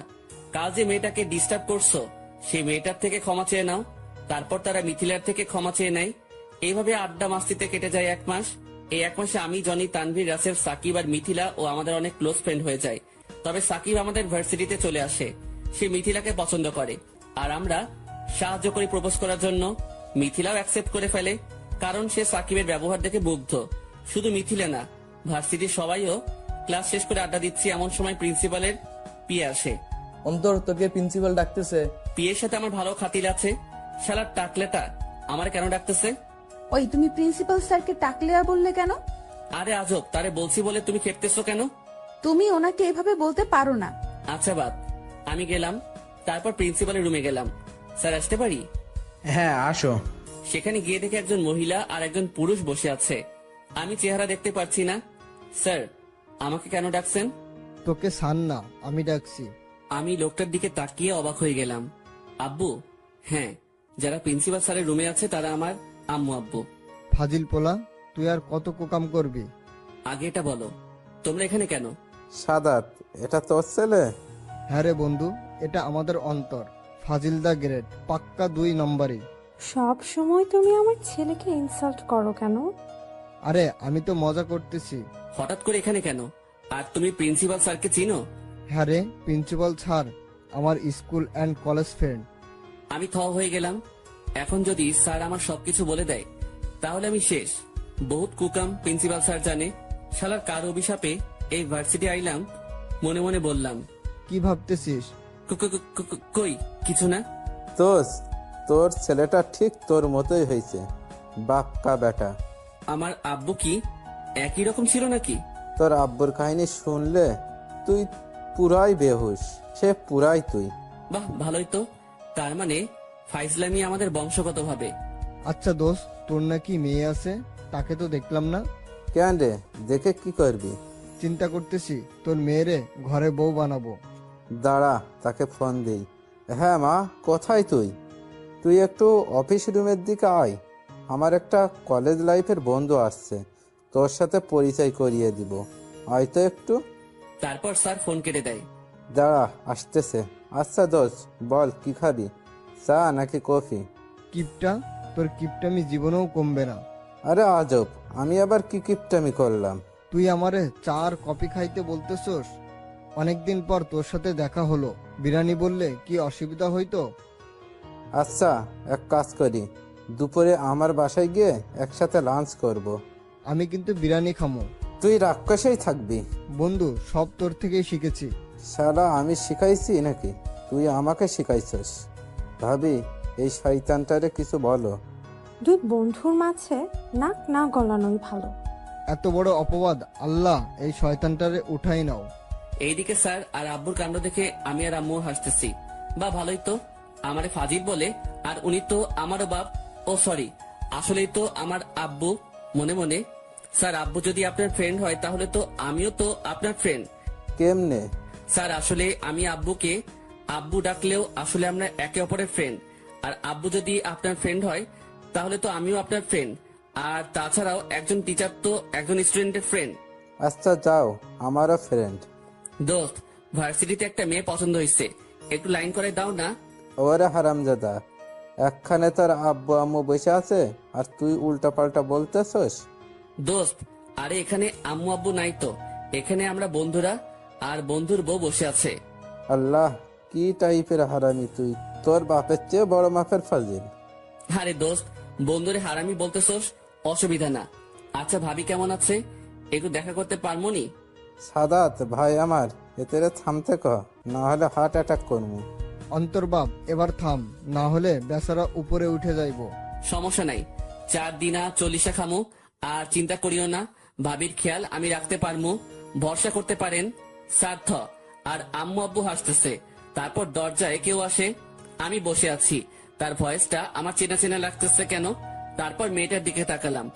কাল যে মেয়েটাকে ডিস্টার্ব করছো সেই মেয়েটার থেকে ক্ষমা চেয়ে নাও। তারপর তারা মিথিলার থেকে ক্ষমা চেয়ে নেয়। এইভাবে আড্ডা মাস্তিতে কেটে যায় 1 মাস। এই 1 মাসে আমি, জনি, তানভীর, রাসেল, সাকিব আর মিথিলা ও আমাদের অনেক ক্লোজ ফ্রেন্ড হয়ে যায়। তবে সাকিব আমাদের ভার্সিটিতে চলে আসে। সে মিথিলাকে পছন্দ করে, আর আমরা সাহায্য করি প্রপোজ করার জন্য। মিথিলাও অ্যাকসেপ্ট করে ফেলে, কারণ সে সাকিবের ব্যবহার দেখে মুগ্ধ। শুধু মিথিলা না, ভার্সিটির সবাইও ক্লাস শেষ করে আড্ডা দিচ্ছি, এমন সময় প্রিন্সিপালের পিয়ে আসে। অন্তর, তোকে প্রিন্সিপাল ডাকতেছে। পিয়ের সাথে আমার ভালো খাতির আছে। শালার টাকলেটা আমার কেন ডাকতেছে? ওই, তুমি প্রিন্সিপাল স্যারকে টাকলিয়া বললে কেন? আরে আজব, তারে বলছি বলে তুমি খেপতেছো কেন? তুমি ওনাকে এভাবে বলতে পারো না। আচ্ছা বাদ, আমি গেলাম। তারপর প্রিন্সিপালের রুমে গেলাম। স্যার, আসতে পারি? হ্যাঁ, আসো। সেখানে গিয়ে দেখে একজন মহিলা আর একজন পুরুষ বসে আছে। আমি চেহারা দেখতে পাচ্ছি না। স্যার, আমাকে কেন ডাকছেন? তোকে সান না, আমি ডাকছি। আমি লোকটার দিকে তাকিয়ে অবাক হয়ে গেলাম। আব্বু? হ্যাঁ, যারা প্রিন্সিপাল স্যারের রুমে আছে তারা আমার আম্মু আব্বু। ফাজিল পোলা, তুই আর কত কোকাম করবি? আগে এটা বলো, তোমরা এখানে কেন? সাদাত, এটা তোর ছেলে? হ্যাঁ রে বন্ধু, এটা আমাদের অন্তর, ফাজিল দা গ্রেট, পাক্কা 2 নম্বরই। সব সময় তুমি আমার ছেলেকে ইনসাল্ট করো কেন? আরে আমি তো মজা করতেছি। হঠাৎ করে এখানে কেন? আর তুমি প্রিন্সিপাল স্যারকে চিনো? হ্যাঁ রে, প্রিন্সিপাল স্যার আমার স্কুল অ্যান্ড কলেজ ফ্রেন্ড। আমি থ হয়ে গেলাম। এখন যদি স্যার আমার সবকিছু বলে দেয় তাহলে আমি শেষ। বহুত কুকাম প্রিন্সিপাল স্যার জানে। শালার কার অভিশাপে এই ভার্সিটি আইলাম। মনে মনে বললাম, কি ভাবতেছিস? কই কিছু না। তোর ছেলেটা ঠিক তোর মতোই হয়েছে, বাপকা বেটা। আমার আব্বু কি একই রকম ছিল নাকি? তোর আব্বুর কাহিনী শুনলে তুই পুরাই বেহুশ, সে পুরাই তুই। বাহ, ভালোই তো। তার মানে ফাইজলামি আমাদের বংশগতভাবে। আচ্ছা দোস্ত, তোর নাকি মেয়ে আছে, তাকে তো দেখলাম না। কেন রে, দেখে কি করবি? চিন্তা করতেছি তোর মেয়েরে ঘরে বউ বানাবো। দাঁড়া, তাকে ফোন দিই। হ্যাঁ মা, কোথায় তুই? তুই একটু অফিস রুমের দিকে আয়, আমার একটা কলেজ লাইফের বন্ধু আসছে, তোর সাথে পরিচয় করিয়ে দিব, আয় তো একটু। তারপর স্যার ফোন কেটে দেয়। দাঁড়া, আসতেছে। আচ্ছা দোস্ত, বল কি খাবি, চা নাকি কফি? কিপটা, তোর কিপটামি জীবনেও কমবে না। আরে আজব, আমি আবার কি কিপটামি করলাম? তুই আমারে চা আর কফি খাইতে বলতেছস? অনেকদিন পর তোর সাথে দেখা হলো, বিরিয়ানি বললে কি অসুবিধা হইতো? আচ্ছা, এক কাজ করি, দুপুরে আমার বাসায় গিয়ে একসাথে লাঞ্চ করব। আমি কিন্তু বিরিয়ানি খামো। তুই রাক্ষসেই থাকবি। বন্ধু, সব তোর থেকেই শিখেছি। শালা আমি শিখাইছি নাকি? তুই আমাকে শিখাইছিস? ভাবি, এই শয়তানটারে কিছু বলো। দুই বন্ধুর মাঝে নাক না গলানোই ভালো। এত বড় অপবাদ, আল্লাহ এই শয়তানটারে উঠাই নাও। এইদিকে স্যার আর আব্বুর কাণ্ড দেখে আমি আর আম্মু হাসতেছি। বা ভালোই তো, আমারে ফাজিল বলে, আর উনি তো আমারও বাপ। ও সরি, আসলেই তো আমার আব্বু। মনে মনে, স্যার আব্বু যদি আপনার ফ্রেন্ড হয় তাহলে তো আমিও তো আপনার ফ্রেন্ড। কেমনে? স্যার আসলে আমি আব্বুকে আব্বু ডাকলেও আসলে আমরা একে অপরের ফ্রেন্ড। আর আব্বু যদি আপনার ফ্রেন্ড হয় তাহলে তো আমিও আপনার ফ্রেন্ড। আর তাছাড়াও একজন টিচার তো একজন স্টুডেন্টের ফ্রেন্ড। আচ্ছা যাও, আমারও ফ্রেন্ড। দোস্ত, ভার্সিটিতে একটা মেয়ে পছন্দ হয়েছে, একটু লাইন করে দাও না। ওরে হারামজাদা, একখানে তোর আব্বু আম্মু বসে আছে আর তুই উল্টা পাল্টা বলতেছস? দোস্ত, আরে এখানে আম্মু আব্বু নাই তো, এখানে আমরা বন্ধুরা আর বন্ধুর বউ বসে আছে। আল্লাহ, কি টাইপের হারামি তুই, তোর বাপের চেয়ে বড় মাপের ফাজিল। আরে দোস্ত, বন্ধুরে হারামি বলতেছস, অসুবিধা না। আচ্ছা ভাবি কেমন আছে, একটু দেখা করতে পারমনি? সাদাত ভাই আমার এতে থামতে ক, না হলে হার্ট অ্যাটাক করবো। অন্তর্বাপ এবার থাম, না হলে বেচারা উপরে উঠে যাইব। সমস্যা নাই, 4 দিনা 40 খামু। আর চিন্তা করিও না, ভাবির খেয়াল আমি রাখতে পারমু, ভরসা করতে পারেন। সার্থ আর আম্মু আব্বু হাসতেছে। তারপর দরজায় কেউ আসে, আমি বসে আছি। তার ভয়েসটা আমার চেনা চেনা লাগতেছে কেন। তারপর মেয়েটার দিকে তাকালাম,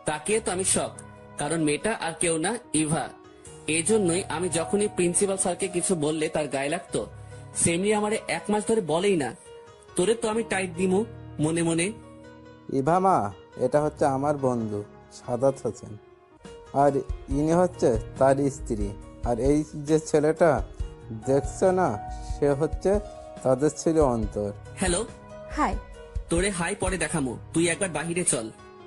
তাকিয়ে তো আমি শক, কারণ মেয়েটা আর কেউ না, ইভা। এই জন্যই আমি যখনই প্রিন্সিপাল স্যারকে কিছু বললে তার গায়ে লাগতো, সেমনি আমারে 1 মাস ধরে বলেই না, তোরে তো আমি টাইট দিমু মনে মনে। ইভা মা, এটা হচ্ছে আমার বন্ধু সাদাত হোসেন, আর ইনি হচ্ছে তার স্ত্রী। আর এই যে ছেলেটা দেখছো না, সে হচ্ছে তাদের ছেলে অন্তর। হ্যালো। হাই। তোরে হাই পরে দেখামু, তুই একবার বাহিরে চল।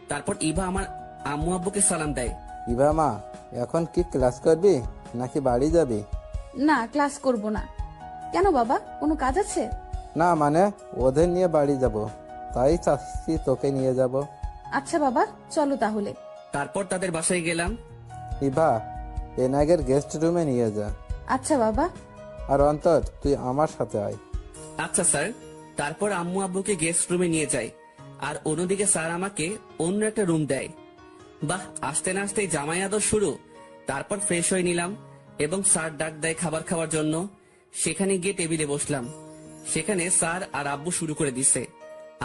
তারপর ইভা আমার আম্মু আব্বুকে সালাম দেয়। ইভা মা, এখন কি ক্লাস করবি নাকি বাড়ি যাবি? না, ক্লাস করব না। কেন বাবা, কোনো কাজ আছে? না মানে ওদের নিয়ে বাড়ি যাব, তাই চাচ্ছি তোকে নিয়ে যাব। আচ্ছা বাবা, চলো তাহলে। তারপর তাদের বাসায় গেলাম। ইভা, এনাগের গেস্ট রুমে নিয়ে যা। আচ্ছা বাবা। আর অন্তর, তুই আমার সাথে আয়। আচ্ছা স্যার। তারপর আম্মু আব্বুকে গেস্ট রুমে নিয়ে যায়, আর অন্যদিকে স্যার আমাকে অন্য একটা রুম দেয়। বাহ, আসতে না আসতেই জামাই আদর শুরু। তারপর ফ্রেশ হয়ে নিলাম এবং স্যার ডাক দেয় খাবার খাওয়ার জন্য। সেখানে গিয়ে টেবিলে বসলাম। সেখানে স্যার আর আব্বু শুরু করে দিছে।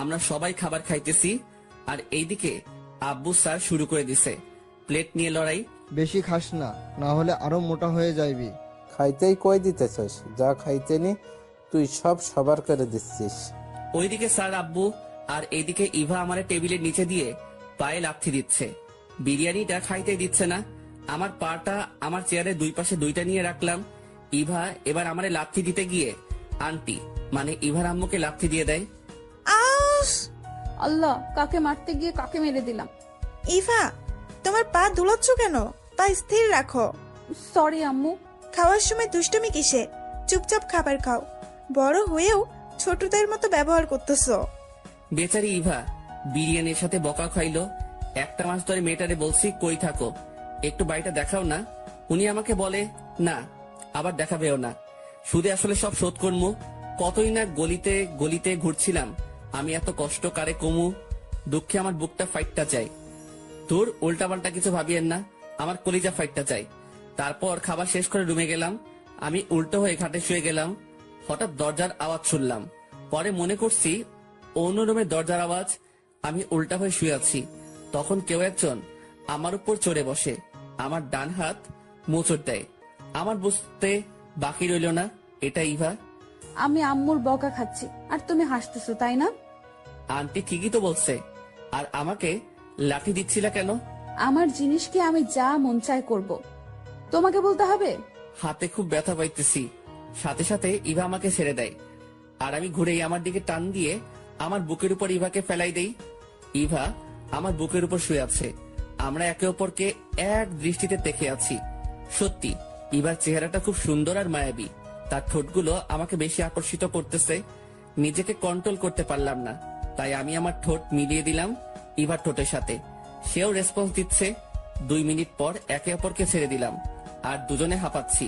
আমরা সবাই খাবার খাইতেছি, আর এইদিকে আব্বু স্যার শুরু করে দিছে প্লেট নিয়ে লড়াই। বেশি খাস না, না হলে আরো মোটা হয়ে যাইবি। খাইতেই কই দিতেছস, যা খাইতে নি তুই সব সবার করে দিচ্ছিস। ওইদিকে স্যার আব্বু আর এইদিকে ইভা আমারে টেবিলের নিচে দিয়ে পায়ে লাথি দিচ্ছে। বিরিয়ানিটা খাইতে দিচ্ছে না। আমার পাটা আমার চেয়ারের দুই পাশে দুইটা নিয়ে রাখলাম। ইভা এবার আমারে লাথি দিতে গিয়ে আন্টি মানে ইভার আম্মুকে লাথি দিয়ে দেয়। আস! আল্লাহ, কাকে মারতে গিয়ে কাকে মেরে দিলাম। ইভা, তোমার পা দুলাচ্ছ কেন? পা স্থির রাখো। সরি আম্মু। খাওয়ার সময় দুষ্টুমি কিসে? চুপচাপ খাবার খাও। বড় হয়েও ছোটদের মতো ব্যবহার করতেছো। বেচারি ইভা বিরিয়ানির সাথে বকা খাইলো। 1 মাস ধরে মেয়েটারে বলছি কই থাকো, একটু বাড়িটা দেখাও না। উনি আমাকে বলে না, আবার দেখাবেও না। সুদে আসলে সব শোধ করমু। কতই না গলিতে গলিতে ঘুরছিলাম। আমি এত কষ্ট কারে কমু। দুঃখে আমার বুকটা ফাইটটা চাই। তোর উল্টাপাল্টা কিছু ভাবিয়েন না, আমার কলিজা ফাইটটা চাই। তারপর খাবার শেষ করে রুমে গেলাম। আমি উল্টো হয়ে খাটে শুয়ে গেলাম। হঠাৎ দরজার আওয়াজ শুনলাম। পরে মনে করছি অন্য রুমের দরজার আওয়াজ। আমি উল্টা হয়ে শুয়ে আছি, তখন কেউ একজন আমার উপর চড়ে বসে আমার ডান হাত মোচড় দেয়। আমার বুঝতে বাকি রইল না এটা ইভা। আমি আম্মুর বকা খাচ্ছি আর তুমি হাসতেছো, তাই না? আন্টি ঠিকই তো বলছে। আর আমাকে লাঠি দিচ্ছিল কেন? আমার জিনিসকে আমি যা মন চায় করব, তোমাকে বলতে হবে? হাতে খুব ব্যথা পাইতেছি। সাথে সাথে ইভা আমাকে ছেড়ে দেয়, আর আমি ঘুরেই আমার দিকে টান দিয়ে আমার বুকের উপর ইভাকে ফেলাই দেই। ইভা আমার বুকের উপর শুয়ে আছে। আমরা একে অপরকে এক দৃষ্টিতে দেখে আছি। সত্যি ইভার চেহারাটা খুব সুন্দর আর মায়াবী। তার ঠোঁটগুলো আমাকে বেশি আকর্ষিত করতেছে। নিজেকে কন্ট্রোল করতে পারলাম না, তাই আমি আমার ঠোঁট মিলিয়ে দিলাম ইভার ঠোঁটের সাথে। সেও রেসপন্স দিচ্ছে। 2 মিনিট পর একে অপরকে ছেড়ে দিলাম, আর দুজনে হাঁপাচ্ছি।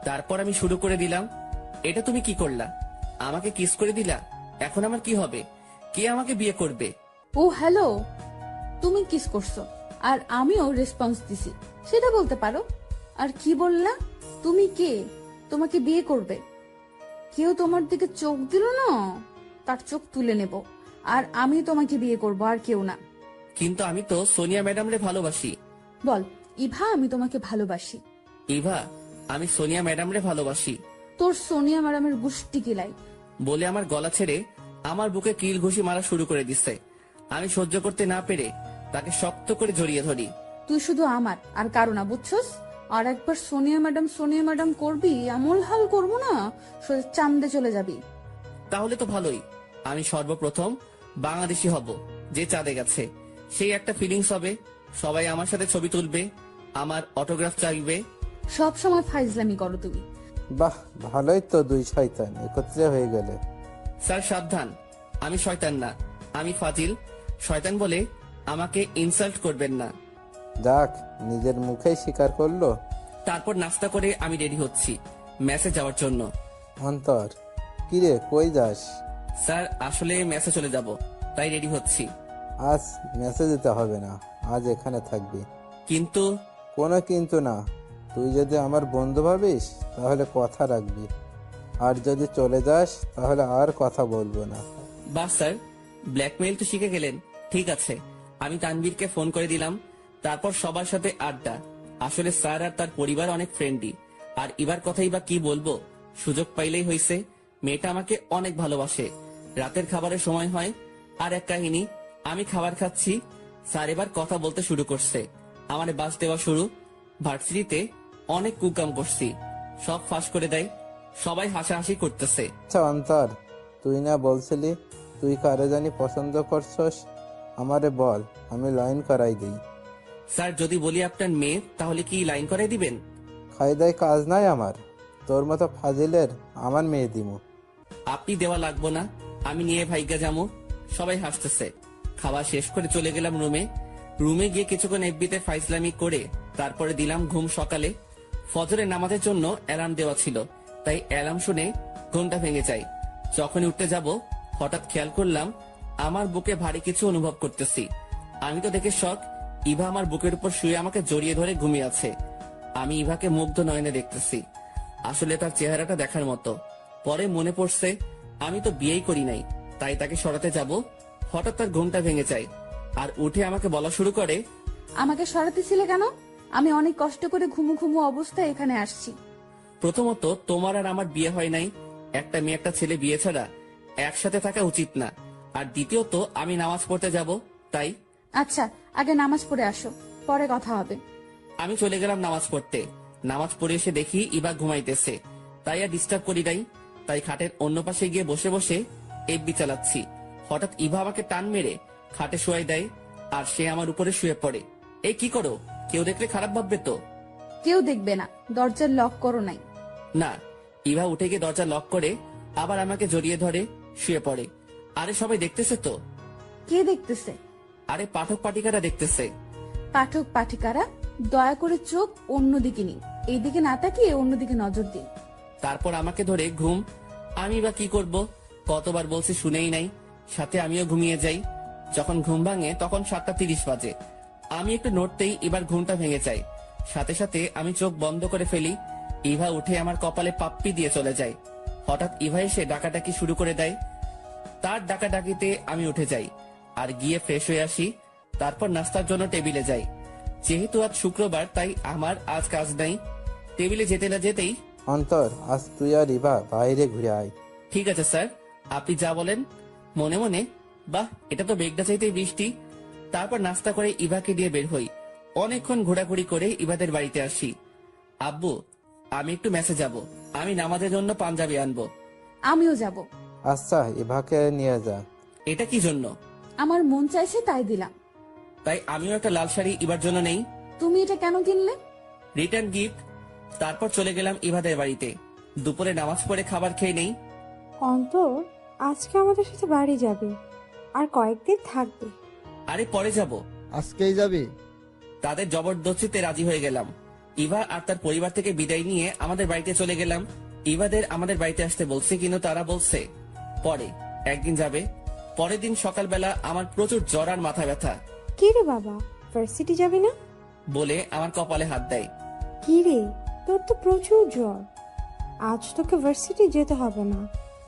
তারপর আমি শুরু করে দিলাম, এটা তুমি কি করলা? আমাকে কিস করে দিলা। এখন আমার কি হবে? কে আমাকে বিয়ে করবে? ও হ্যালো, তুমি কিস করছো আর আমিও রেসপন্স দিছি, সেটা বলতে পারো। আর কি বললা? তুমি কে? তোমাকে বিয়ে করবে? কেউ তোমার দিকে চোখ দিল না, তার চোখ তুলে নেব। আর আমি তোমাকে বিয়ে করব, আর কেউ না। কিন্তু আমি তো সোনিয়া ম্যাডাম রে ভালোবাসি। বল ইভা, আমি তোমাকে ভালোবাসি। ইভা, আমি সোনিয়া ম্যাডাম রে ভালোবাসি। তোর সোনিয়া ম্যাডামের গুষ্টি কিলাই। বলে আমার গলা ছেড়ে আমার বুকে কিল ঘুষি মারা শুরু করে দিচ্ছে। আমি সহ্য করতে না পেরে তাকে শক্ত করে জড়িয়ে ধরি। তুই শুধু আমার আর কারো না, বুঝছস? আর একবার সোনিয়া ম্যাডাম করবি, আমল হাল করবো না, সোজা চান্দে চলে যাবি। তাহলে তো ভালোই। আমি সর্বপ্রথম বাংলাদেশি হব যে চাঁদে গেছে। সেই একটা ফিলিংস হবে। সবাই আমার সাথে ছবি তুলবে, আমার অটোগ্রাফ চাইবে। সব সময় ফাইজলামি করো তুমি। বাহ, ভালোই তো, 2 শয়তান একত্রে হয়ে গেলে। স্যার সাবধান, আমি শয়তান না, আমি ফাজিল। শয়তান বলে আমাকে ইনসাল্ট করবেন না। যাক, নিজের মুখেই স্বীকার করলো। তারপর নাস্তা করে আমি রেডি হচ্ছি। মেসে যাওয়ার জন্য। অন্তর, কিরে কই যাস? স্যার আসলে মেসে চলে যাব, তাই রেডি হচ্ছি। আজ মেসে যেতে হবে না, আজ এখানে থাকবি। কিন্তু কোনো কিন্তু না, তুই যদি আমার বন্ধু ভাবিস তাহলে কথা রাখবি, আর যদি চলে যাস তাহলে আর কথা বলবো না। বাস স্যার, ব্ল্যাকমেইল তো শিখে গেলেন। ঠিক আছে, আমি তানভীরকে ফোন করে দিলাম, তারপর সবার সাথে আড্ডা। আসলে স্যার আর তার পরিবার অনেক ফ্রেন্ডলি, আর এবার কথাই বা কি বলবো, সুযোগ পাইলেই হইছে। মেয়েটা আমাকে অনেক ভালোবাসে। রাতের খাবারের সময় হয়, আর এক কাহিনী, আমি খাবার খাচ্ছি, স্যার এবার কথা বলতে শুরু করছে, আমারে বাস দেওয়া শুরু। ভার্সিটিতে অনেক কুকাম করছি, সব ফাঁস করে দেয়, সবাই হাসাহাসি করতেছে। আচ্ছা অন্তর, তুই না বলছিলি তুই কারে জানি পছন্দ করছস? আমারে বল, আমি লাইন করাই দিই। স্যার যদি বলি আপনার মেয়ে, তাহলে কি লাইন করাই দিবেন? খাইদাই কাজ নাই আমার, তোর মতো ফাজিলের আমার মেয়ে দিমু। আপনি দেওয়া লাগবো না, আমি নিয়ে ভাইগা যাবো। সবাই হাসতেছে। খাওয়া শেষ করে চলে গেলাম রুমে গিয়ে কিছুক্ষণ এফবিতে ফাইজলামি করে তারপরে দিলাম ঘুম। সকালে ফজরের নামাজের জন্য অ্যালার্ম দেওয়া ছিল, তাই অ্যালার্ম শুনে ঘুমটা ভেঙে যায়। যখনই উঠতে যাব, হঠাৎ খেয়াল করলাম আমার বুকে ভারী কিছু অনুভব করতেছি। আমি তো দেখে শক, ইভা আমার বুকের উপর শুয়ে আমাকে জড়িয়ে ধরে ঘুমিয়ে আছে। আমি ইভাকে মুগ্ধ নয়নে দেখতেছি। আসলে তার চেহারাটা দেখার মতো। পরে মনে পড়ছে আমি তো বিয়েই করি নাই, তাই তাকে সরাতে যাব। হঠাৎ তার ঘুমটা ভেঙে যায়, আর উঠে আমাকে বলা শুরু করে, আমাকে সরাতেছিলে কেন? আমি অনেক কষ্ট করে ঘুমু ঘুমু অবস্থায় এখানে আসছি। প্রথমত তোমার আর আমার বিয়ে হয় নাই, একটা মেয়ে একটা ছেলে বিয়ে ছাড়া একসাথে থাকা উচিত না। আর দ্বিতীয়ত আমি নামাজ পড়তে যাব, তাই। আচ্ছা, আগে নামাজ পড়ে আসো, পরে কথা হবে। আমি চলে গেলাম নামাজ পড়তে। নামাজ পড়ে এসে দেখি ইভা ঘুমাইতেছে, তাই আর ডিস্টার্ব করি নাই। তাই খাটের অন্য পাশে গিয়ে বসে বসে এফবি চালাচ্ছি। হঠাৎ ইভা আমাকে টান মেরে খাটে শোয়াই দেয়, আর সে আমার উপরে শুয়ে পড়ে। এই কি করো? কেউ দেখলে খারাপ ভাববে তো? কেউ দেখবে না, দরজার লক করো নাই। না। ইভা উঠে গিয়ে দরজা লক করে আবার আমাকে জড়িয়ে ধরে শুয়ে পড়ে। আরে সবাই দেখতেছে তো? কে দেখতেছে? আরে পাঠক পাঠিকারা দেখতেছে। পাঠক পাঠিকারা, দয়া করে চোখ অন্যদিকে নিন, এইদিকে না তাকিয়ে অন্যদিকে নজর দিন। তারপর আমাকে ধরে ঘুম। আমি বা কি করব? কতবার বলছি শুনেই নাই, সাথে আমিও ঘুমিয়ে যাই। যখন ঘুম ভাঙে তখন 7:30 বাজে। আমি একটু নড়তেই এবার ঘুমটা ভেঙে যায়। সাথে সাথে আমি চোখ বন্ধ করে ফেলি। ইভা উঠে আমার কপালে পাপ্পি দিয়ে চলে যায়। হঠাৎ ইভা এসে ডাকাডাকি শুরু করে দেয়। তার ডাকাডাকিতে আমি উঠে যাই আর গিয়ে ফ্রেশ হয়ে আসি। তারপর নাস্তার জন্য টেবিলে যাই। যেহেতু আজ শুক্রবার, তাই আমার আজ কাজ নাই। টেবিলে যেতে না যেতেই, অন্তর, আজ তুই আর ইভা বাইরে ঘুরে আয়। ঠিক আছে স্যার, আপনি যা বলেন। মনে মনে, বাহ, এটা তো মেঘটা চাইতেই বৃষ্টি। তারপর নাস্তা করে ইভাকে দিয়ে বের হই। অনেকক্ষণ ঘোরাঘুরি করে ইভাদের বাড়িতে আসি। আব্বু, আমি একটু মেসে যাব, আমি নামাজের জন্য পাঞ্জাবি আনবো। আমিও যাব। আচ্ছা, ইভাকে নিয়ে যা। এটা কি জন্য? আমার মন চাইছে তাই দিলাম। তাই আমিও একটা লাল শাড়ি ইভার জন্য নেই। তুমি এটা কেন কিনলে? Return gift. তারপর চলে গেলাম ইভাদের বাড়িতে। দুপুরে নামাজ পড়ে খাবার খেয়ে নেই। অন্তর, আজকে আমাদের সাথে বাড়ি যাবে আর কয়েকদিন থাকবে। আরে পরে যাব। আজকেই যাবি? তাদের জবরদস্তিতে রাজি হয়ে গেলাম। ইভা আর তার পরিবার থেকে বিদায় নিয়ে আমাদের বাড়িতে চলে গেলাম। ইভাদের আমাদের বাড়িতে আসতে বলছে, কিন্তু তারা বলছে পরে একদিন যাবে। পরের দিন সকালবেলা আমার প্রচুর জ্বর আর মাথা ব্যথা। কি রে বাবা, ভার্সিটি যাবি না? বলে আমার কপালে হাত দেয়। কি রে, তোর তো প্রচুর জ্বর, আজ তোকে ভার্সিটি যেতে হবে না।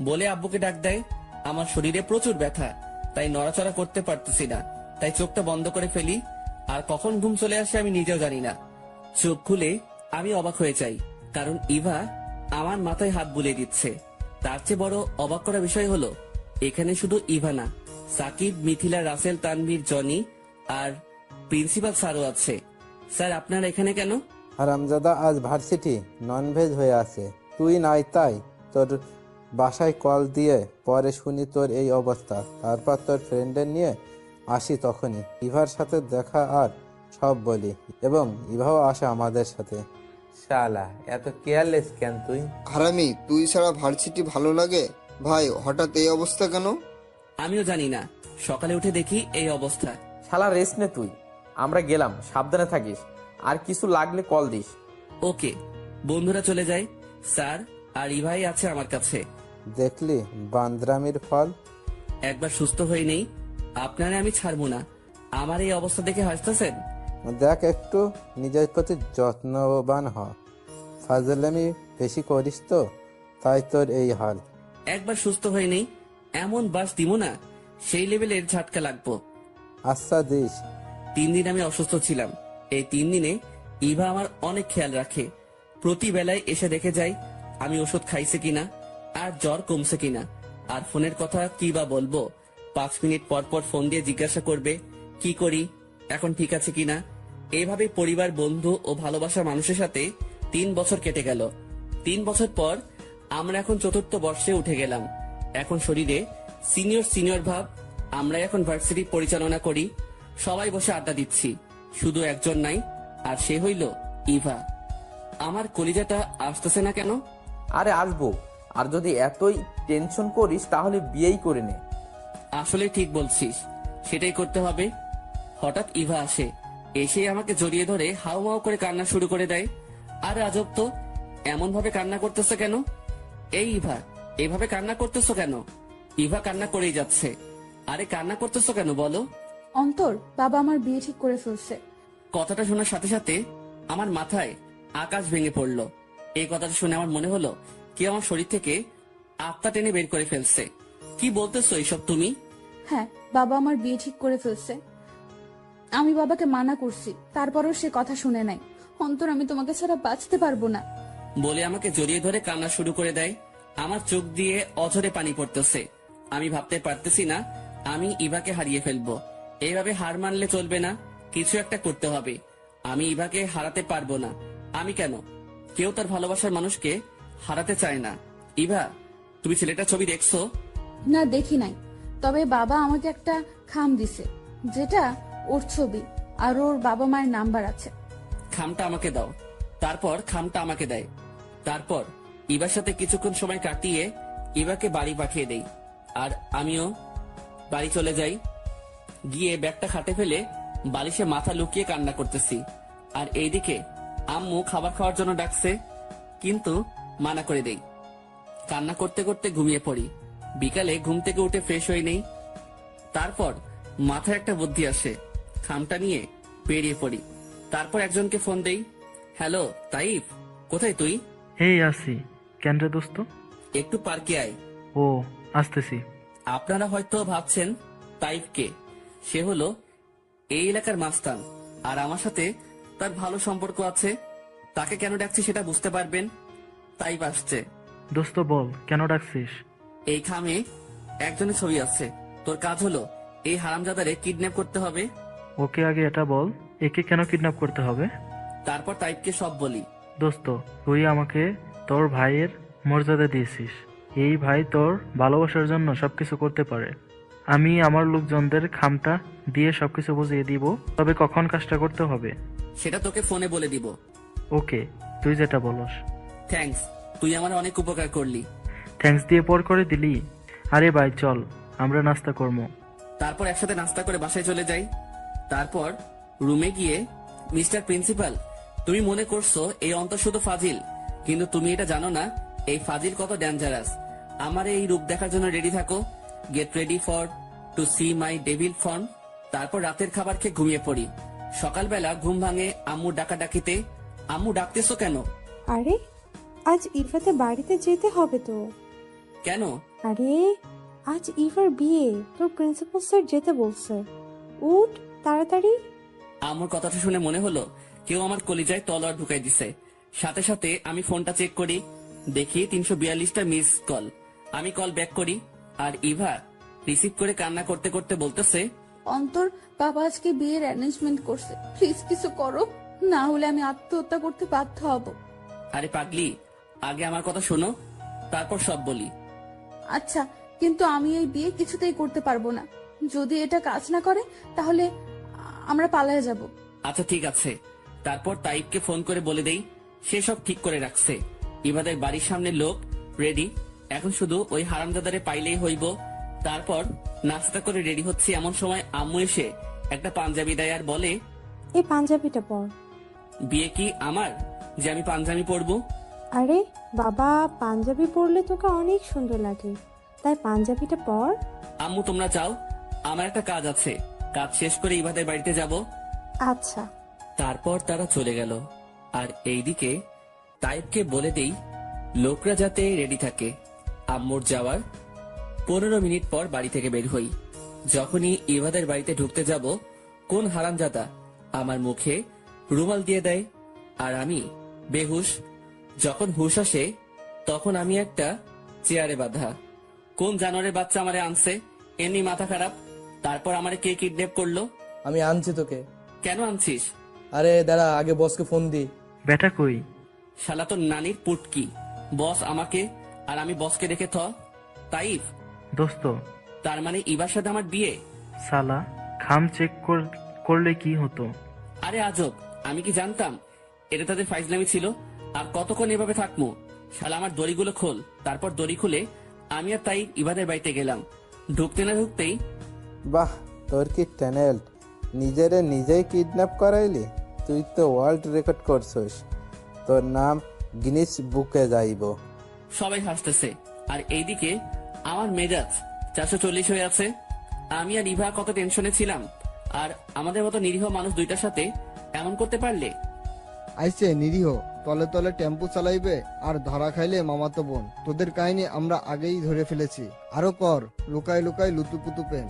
বলে আব্বুকে ডাক দেয়। আমার শরীরে প্রচুর ব্যথা, তাই নড়াচড়া করতে পারতেছি না। তাই চোখটা বন্ধ করে ফেলি, আর কখন ঘুম চলে আসে আমি নিজেও জানি না। চোখ খুলে আমি অবাক হয়ে যাই, কারণ ইভা আমার মাথায় হাত বুলিয়ে দিচ্ছে। তার চেয়ে বড় অবাক করা বিষয় হলো, এখানে শুধু ইভা না, সাকিব, মিথিলা, রাসেল, তানভীর, জনি আর প্রিন্সিপাল স্যারও আছে। স্যার, আপনারা এখানে কেন? হারামজাদা, আজ ভার্সিটি ননভেজ হয়ে আছে, তুই নাই, তাই তোর বাসায় কল দিয়ে পরে শুনি তোর এই অবস্থা। তারপর তোর ফ্রেন্ডের নিয়ে আসি, তখনই ইভার সাথে দেখা আর সব বলি, এবং ইভাও আসে আমাদের সাথে। শালা, এত কেয়ারলেস কেন তুই? হারামি, তুই ছাড়া ভার্সিটি ভালো লাগে? ভাই, হঠাৎ এই অবস্থা কেন? আমিও জানি না, সকালে উঠে দেখি এই অবস্থা। শালা রেস্ট নে তুই, আমরা গেলাম, সাবধানে থাকিস, আর কিছু লাগলে কল দিস। ওকে। বন্ধুরা চলে যায়। স্যার, আর ইভাই আছে আমার কাছে। দেখলি বান্দ্রামির ফল। একবার সুস্থ হয়ে নেই, আপনারে আমি ছাড়বো না। আমার এই অবস্থা দেখে হাসতেছেন? দেখ, একটু নিজের প্রতি যত্নবান হ। ফাজলামি বেশি করিস তো, তাই তোর এই হাল। একবার সুস্থ হয়ে নেই, এমন বাস দিব না, সেই লেভেলের ঝাটকা লাগবো। আচ্ছা দিস। 3 দিন আমি অসুস্থ ছিলাম। এই 3 দিনে ইভা আমার অনেক খেয়াল রাখে। প্রতি বেলায় এসে দেখে যায় আমি ওষুধ খাইছে কিনা, আর জ্বর কমছে কিনা। আর ফোনের কথা কি বা বলবো, 5 মিনিট পর পর ফোন দিয়ে জিজ্ঞাসা করবে কি করি, এখন ঠিক আছে কিনা। এইভাবে পরিবার, বন্ধু ও ভালোবাসার মানুষের সাথে 3 বছর কেটে গেল। 3 বছর পর আমরা এখন 4র্থ বর্ষে উঠে গেলাম। এখন শরীরে সিনিয়র ভাব। আমরা এখন ভার্সিটি পরিচালনা করি। সবাই বসে আড্ডা দিচ্ছি, শুধু একজন নাই, আর সে হইল ইভা। আমার কলিজাটা আসতেছে না কেন? আরে আসবো, আর যদি এতই টেনশন করিস তাহলে বিয়েই করে নে। আসলে ঠিক বলছিস, সেটাই করতে হবে। হঠাৎ ইভা আসে, এসে আমাকে জড়িয়ে ধরে হাউমাউ করে কান্না শুরু করে দেয়। আর আজব তো, এমন ভাবে কান্না করতেছে কেন? এই ইভা, এভাবে কান্না করতেছো কেন? ইভা কান্না করেই যাচ্ছে। আরে কান্না করতেছো কেন বলো? অন্তর, বাবা আমার বিয়ে ঠিক করে ফেলছে। কথাটা শোনার সাথে সাথে আমার মাথায় আকাশ ভেঙে পড়লো। এই কথাটা শুনে আমার মনে হলো কি আমার শরীর থেকে আত্মা টেনে বের করে ফেলছে। কি বলতেছো এইসব তুমি? হ্যাঁ, বাবা আমার বিয়ে ঠিক করে ফেলছে। আমি বাবাকে মানা করছি, তারপরও সে কথা শুনে নাই। অন্তর, আমি তোমাকে ছাড়া বাঁচতে পারবো না। বলে আমাকে জড়িয়ে ধরে কান্না শুরু করে দেয়। আমার চোখ দিয়ে অঝরে পানি পড়তেছে। আমি ভাবতে পারতেছি না আমি ইভাকে হারিয়ে ফেলবো। এইভাবে হার মানলে চলবে না, কিছু একটা করতে হবে। আমি ইভাকে হারাতে পারবো না। আমি কেন? কেউ তার ভালোবাসার মানুষকে হারাতে চায় না। ইভা, তুমি ছেলেটার ছবি দেখছো? না, দেখি নাই, তবে বাবা আমাকে একটা খাম দিছে, যেটা ওর ছবি আর ওর বাবা মায়ের নাম্বার আছে। খামটা আমাকে দাও। তারপর খামটা আমাকে দেয়। তারপর ইভার সাথে কিছুক্ষণ সময় কাটিয়ে ইভাকে বাড়ি পাঠিয়ে দেই। আর আমিও বাড়ি চলে যাই। গিয়ে ব্যাগটা খাটে ফেলে বালিশে মাথা লুকিয়ে কান্না করতেছি। আর এইদিকে আম্মু খাবার খাওয়ার জন্য ডাকছে, কিন্তু মানা করে দেই। কান্না করতে করতে ঘুমিয়ে পড়ি। বিকালে ঘুম থেকে উঠে ফ্রেশ হয়ে নেই। তারপর মাথায় একটা বুদ্ধি আসে, খামটা নিয়ে বেরিয়ে পড়ি। তারপর একজনকে ফোন দেই। হ্যালো তাইফ, কোথায় তুই? এই আছি। কেন রে দোস্ত? একটু পার্কে আয়। ও, আসতেছি। আপনারা হয়তো ভাবছেন তাইফ কে। সে হলো এই এলাকার মাস্তান, আর আমার সাথে তার ভালো সম্পর্ক আছে। তাকে কেন ডাকছি সেটা বুঝতে পারবেন। তাইফ আসছে। দোস্ত বল, কেন ডাকছিস? এই খামে একজনের ছবি আছে। তোর কাজ হলো এই হারামজাদারে কিডন্যাপ করতে হবে। ওকে আগে এটা বল, একে কেন কিডন্যাপ করতে হবে? তারপর তাইফকে সব বলি। দোস্ত, তুই আমাকে তোর ভাইয়ের মর্যাদা দিয়েছিস। এই ভাই তোর ভালোবাসার জন্য সবকিছু করতে পারে। আমি আমার লোকজনদের খামটা দিয়ে সবকিছু বুঝিয়ে দিব, তবে কখন কাজটা করতে হবে সেটা তোকে ফোনে বলে দিব। ওকে, তুই যেটা বলস। থ্যাঙ্কস, তুই আমার অনেক উপকার করলি। থ্যাঙ্কস দিয়ে পর করে দিলি? আরে ভাই চল, আমরা নাস্তা করবো। তারপর একসাথে নাস্তা করে বাসায় চলে যাই। তারপর রুমে গিয়ে, মিস্টার প্রিন্সিপাল, তুমি মনে করছো এই অন্তর শুধু ফাজিল, কিন্তু তুমি এটা জানো না এই ফাজিল কত ডেঞ্জারাস। আমার এই রূপ দেখার জন্য রেডি থাকো। Get ready for to see my devil form. তারপর রাতের খাবার খেয়ে ঘুমিয়ে পড়ি। সকালবেলা ঘুম ভাঙে আম্মু ডাকাডাকিতে। আম্মু ডাকতেছো কেন? আরে, আজ ইফাতে বাড়িতে যেতে হবে তো। কেন? আরে, আজ ইফার বিয়ে, তোর প্রিন্সিপাল স্যার যেতে বলছে। উঠ তাড়াতাড়ি। আম্মুর কথাটা শুনে মনে হলো কেউ আমার কলিজায় তলোয়ার ঢুকাই দিছে। সাথে সাথে আমি ফোনটা চেক করি, দেখি 342টা মিস কল। আমি কল ব্যাক করি, আর ইভা রিসিভ করে কান্না করতে করতে বলতেছে, অন্তর, বাবা আজকে বিয়ের অ্যারেঞ্জমেন্ট করছে, প্লিজ কিছু করো, না হলে আমি আত্মহত্যা করতে বাধ্য হব। আরে পাগলি, আগে আমার কথা শোনো, তারপর সব বলি। আচ্ছা, কিন্তু আমি এই বিয়ে কিছুতেই করতে পারবো না। যদি এটা কাজ না করে তাহলে আমরা পালায়ে যাব। আচ্ছা ঠিক আছে। তারপর তাইবকে ফোন করে বলে দেই, সে সব ঠিক করে রাখছে। ইবাদের বাড়ির সামনে লোক রেডি, এখন শুধু ওই হারামজাদারে পাইলেই হইব। তারপর নাস্তা করে রেডি হচ্ছে, এমন সময় আম্মু এসে একটা পাঞ্জাবি দেয় আর বলে, এই পাঞ্জাবিটা পর। বিয়ে কি আমার যে আমি পাঞ্জাবি পরবো? আরে বাবা, পাঞ্জাবি পরলে তোকে অনেক সুন্দর লাগে, তাই পাঞ্জাবিটা পর। আম্মু তোমরা যাও, আমার একটা কাজ আছে, কাজ শেষ করে ইবাদের বাড়িতে যাব। আচ্ছা। তারপর তারা চলে গেল। আর এইদিকে তাইবকে বলে দেই লোকরা যাতে রেডি থাকে। আম্মুর যাওয়ার 15 মিনিট পর বাড়ি থেকে বের হই। যখনই ইবাদের বাড়িতে ঢুকতে যাব, কোন হারামজাদা আমার মুখে রুমাল দিয়ে দেয় আর আমি বেহুশ। যখন হুশ আসে তখন আমি একটা চেয়ারে বাঁধা। কোন জানোয়ারের বাচ্চা আমারে আনছে, এমনি মাথা খারাপ। তারপর আমারে কে কিডন্যাপ করলো? আমি আনছি তোকে। কেন আনছিস? আরে দাঁড়া, আগে বসকে ফোন দি। বেটা কই? শালা তোর নানির পুটকি। বস আমাকে আর আমি বসকে রেখে তাইফ। দোস্ত, তার মানে ইবার সাথে আমার বিয়ে? সালা খাম চেক করলে কি হতো? আরে আজব, আমি কি জানতাম এটা তাদের ফাইজলামি ছিল? আর কতক্ষণ এভাবে থাকবো? শালা আমার দড়িগুলো খোল। তারপর দড়ি খুলে আমি আর তাই ইবাদের বাড়িতে গেলাম। ঢুকতে না ঢুকতেই বাহ, তোর কি ট্যালেন্ট! নিজেরে নিজেই কিডন্যাপ করাইলি। তুই তো ওয়ার্ল্ড রেকর্ড করছিস, তোর নাম গিনিস বুকে যাইব। সবাই হাসতেছে। আর এইদিকে আমার মেজাজ 440 হয়ে আছে। আমি আর ইভা কত টেনশনে ছিলাম, আর আমাদের মতো নিরীহ মানুষ দুইটার সাথে এমন করতে পারলে। আইসে নিরীহ, তলে তলে টেম্পু চালাইবে আর ধরা খাইলে মামাতো বোন। তোদের কাহিনী আমরা আগেই ধরে ফেলেছি। আরো কর, লুকাই লুকাই লুতুপুতু প্রেম।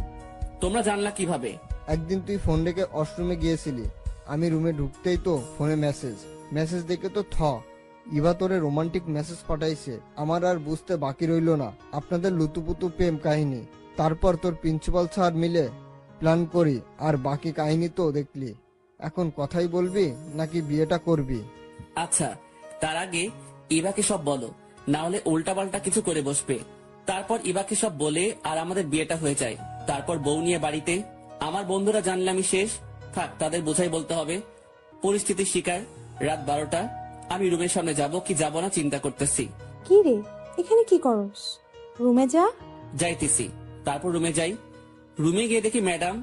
তোমরা জানলা কিভাবে? একদিন তুই ফোন রেখে ওয়াশরুমে গিয়েছিলি, আমি রুমে ঢুকতেই তো ফোনে মেসেজ দেখে তো ইভা তোরে রোমান্টিক মেসেজ পাঠাইছে। আমার আর বুঝতে বাকি রইল না আপনাদের লুতুপুতু প্রেম কাহিনী। তারপর তোর প্রিন্সিপাল স্যার মিলে প্ল্যান করি, আর বাকি কাহিনী তো দেখলি। এখন কথাই বলবি নাকি বিয়েটা করবি? আচ্ছা, তার আগে ইভাকে সব বলো, না হলে উল্টাপাল্টা কিছু করে বসবে। তারপর ইভাকে সব বলে আর আমাদের বিয়েটা হয়ে যায়। তারপর বউ নিয়ে বাড়িতে। আমার বন্ধুরা জানলে আমি শেষ। থাক, তাদের বোঝাই বলতে হবে। পরিস্থিতির শিকার। রাত 12টা। আমি রুমের সামনে যাব কি যাব না চিন্তা করতেছি। কি রে, এখানে কি করস? রুমে যা। যাইতেছি। তারপর রুমে যাই। রুমে গিয়ে দেখি ম্যাডাম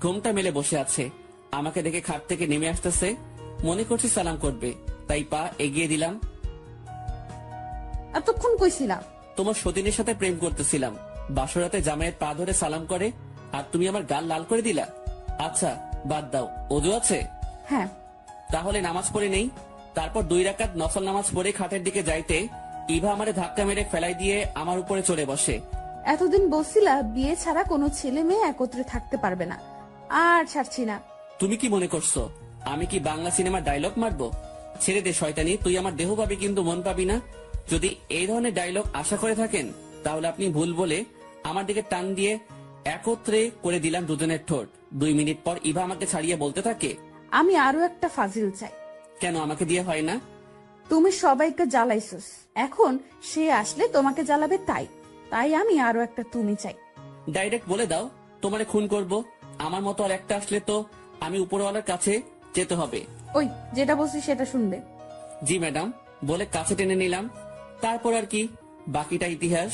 ঘুমটা মেলে বসে আছে। আমাকে দেখে খাট থেকে নেমে আসতেছে। মনে করছি সালাম করবে, তাই পা এগিয়ে দিলাম। এতক্ষণ কইছিলাম তোমার সতীনের সাথে প্রেম করতেছিলাম। বাসরাতে জামাইয়ের পা ধরে সালাম করে আর তুমি আমার গাল লাল করে দিলা। আচ্ছা বাদ দাও, ওযু আছে? হ্যাঁ। তাহলে নামাজ পড়ে নেই। তারপর 2 রাকাত নফল নামাজ পড়ে খাটের দিকে যাইতে ইভা আমারে ধাক্কা মেরে ফেলাই দিয়ে আমার উপরে চড়ে বসে। এতদিন বলছিলা বিয়ে ছাড়া কোনো ছেলে মেয়ে একত্রে থাকতে পারবে না, আর ছাড়ছি না। তুমি কি মনে করছো আমি কি বাংলা সিনেমার ডায়লগ মারবো? ছেড়ে দে শয়তানি, তুই আমার দেহ পাবি কিন্তু মন পাবি না। যদি এই ধরনের ডায়লগ আশা করে থাকেন তাহলে আপনি ভুল বলে আমার দিকে টান দিয়ে একত্রে করে দিলাম দুজনের ঠোঁট। 2 মিনিট পর ইভা আমাকে ছাড়িয়ে বলতে থাকে, আমি আরো একটা ফাজিল চাই। কেন আমাকে দিয়ে হয় না? তুমি সবাইকে জ্বালাইছস, এখন সে আসলে তোমাকে জ্বালাবে, তাই আমি আরো একটা তুমি চাই। ডাইরেক্ট বলে দাও তোমারে খুন করব। আমার মতো আর একটা আসলে তো আমি উপরওয়ালার কাছে যেতে হবে। ওই যেটা বলছি সেটা শুনবে। জি ম্যাডাম বলে কাছে টেনে নিলাম। তারপর আর কি, বাকিটা ইতিহাস।